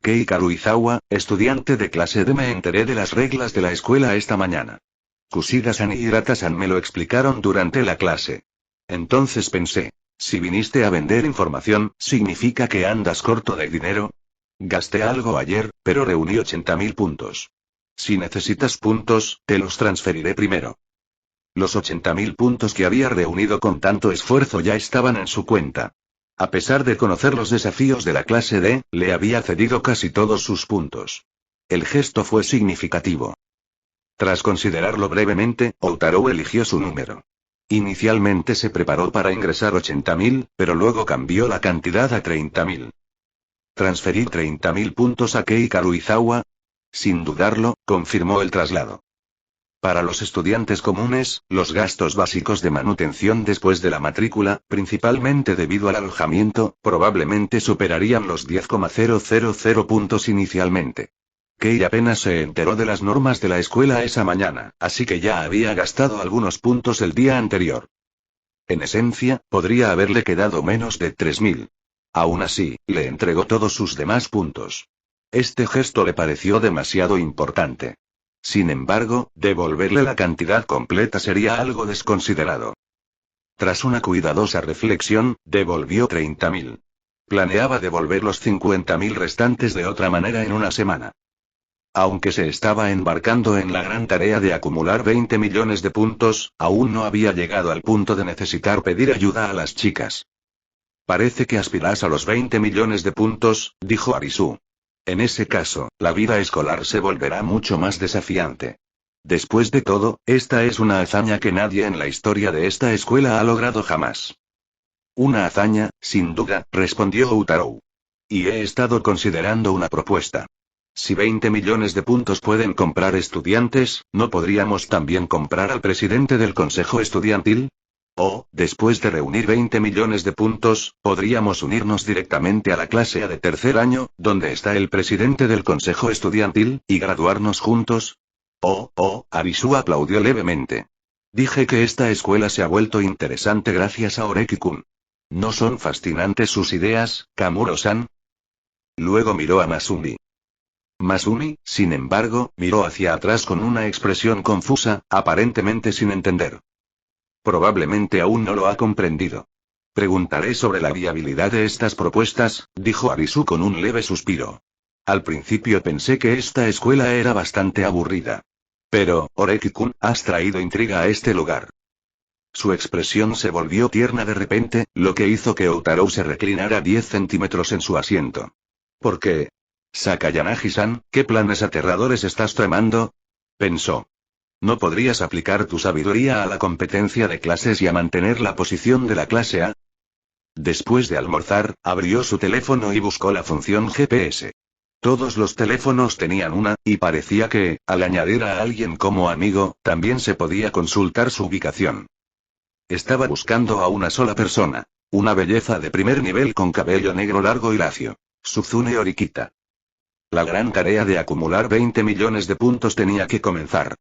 Kei Karuizawa, estudiante de clase D. Me enteré de las reglas de la escuela esta mañana. Kushida-san y Hirata-san me lo explicaron durante la clase. Entonces pensé, si viniste a vender información, ¿significa que andas corto de dinero? Gasté algo ayer, pero reuní 80.000 puntos. Si necesitas puntos, te los transferiré primero. Los 80.000 puntos que había reunido con tanto esfuerzo ya estaban en su cuenta. A pesar de conocer los desafíos de la clase D, le había cedido casi todos sus puntos. El gesto fue significativo. Tras considerarlo brevemente, Outaro eligió su número. Inicialmente se preparó para ingresar 80.000, pero luego cambió la cantidad a 30.000. ¿Transferir 30.000 puntos a Kei Karuizawa? Sin dudarlo, confirmó el traslado. Para los estudiantes comunes, los gastos básicos de manutención después de la matrícula, principalmente debido al alojamiento, probablemente superarían los 10,000 puntos inicialmente. Kei apenas se enteró de las normas de la escuela esa mañana, así que ya había gastado algunos puntos el día anterior. En esencia, podría haberle quedado menos de 3.000. Aún así, le entregó todos sus demás puntos. Este gesto le pareció demasiado importante. Sin embargo, devolverle la cantidad completa sería algo desconsiderado. Tras una cuidadosa reflexión, devolvió 30.000. Planeaba devolver los 50.000 restantes de otra manera en una semana. Aunque se estaba embarcando en la gran tarea de acumular 20 millones de puntos, aún no había llegado al punto de necesitar pedir ayuda a las chicas. Parece que aspiras a los 20 millones de puntos, dijo Arisu. En ese caso, la vida escolar se volverá mucho más desafiante. Después de todo, esta es una hazaña que nadie en la historia de esta escuela ha logrado jamás. Una hazaña, sin duda, respondió Outaro. Y he estado considerando una propuesta. Si 20 millones de puntos pueden comprar estudiantes, ¿no podríamos también comprar al presidente del consejo estudiantil? O, después de reunir 20 millones de puntos, podríamos unirnos directamente a la clase A de tercer año, donde está el presidente del consejo estudiantil, y graduarnos juntos. Arisu aplaudió levemente. Dije que esta escuela se ha vuelto interesante gracias a Oreki-kun. ¿No son fascinantes sus ideas, Kamuro-san? Luego miró a Masumi. Masumi, sin embargo, miró hacia atrás con una expresión confusa, aparentemente sin entender. Probablemente aún no lo ha comprendido. Preguntaré sobre la viabilidad de estas propuestas, dijo Arisu con un leve suspiro. Al principio pensé que esta escuela era bastante aburrida. Pero, Oreki-kun, has traído intriga a este lugar. Su expresión se volvió tierna de repente, lo que hizo que Outaro se reclinara 10 centímetros en su asiento. ¿Por qué? Sakayanagi-san, ¿qué planes aterradores estás tramando? Pensó. ¿No podrías aplicar tu sabiduría a la competencia de clases y a mantener la posición de la clase A? Después de almorzar, abrió su teléfono y buscó la función GPS. Todos los teléfonos tenían una, y parecía que, al añadir a alguien como amigo, también se podía consultar su ubicación. Estaba buscando a una sola persona. Una belleza de primer nivel con cabello negro largo y lacio. Suzune Orikita. La gran tarea de acumular 20 millones de puntos tenía que comenzar.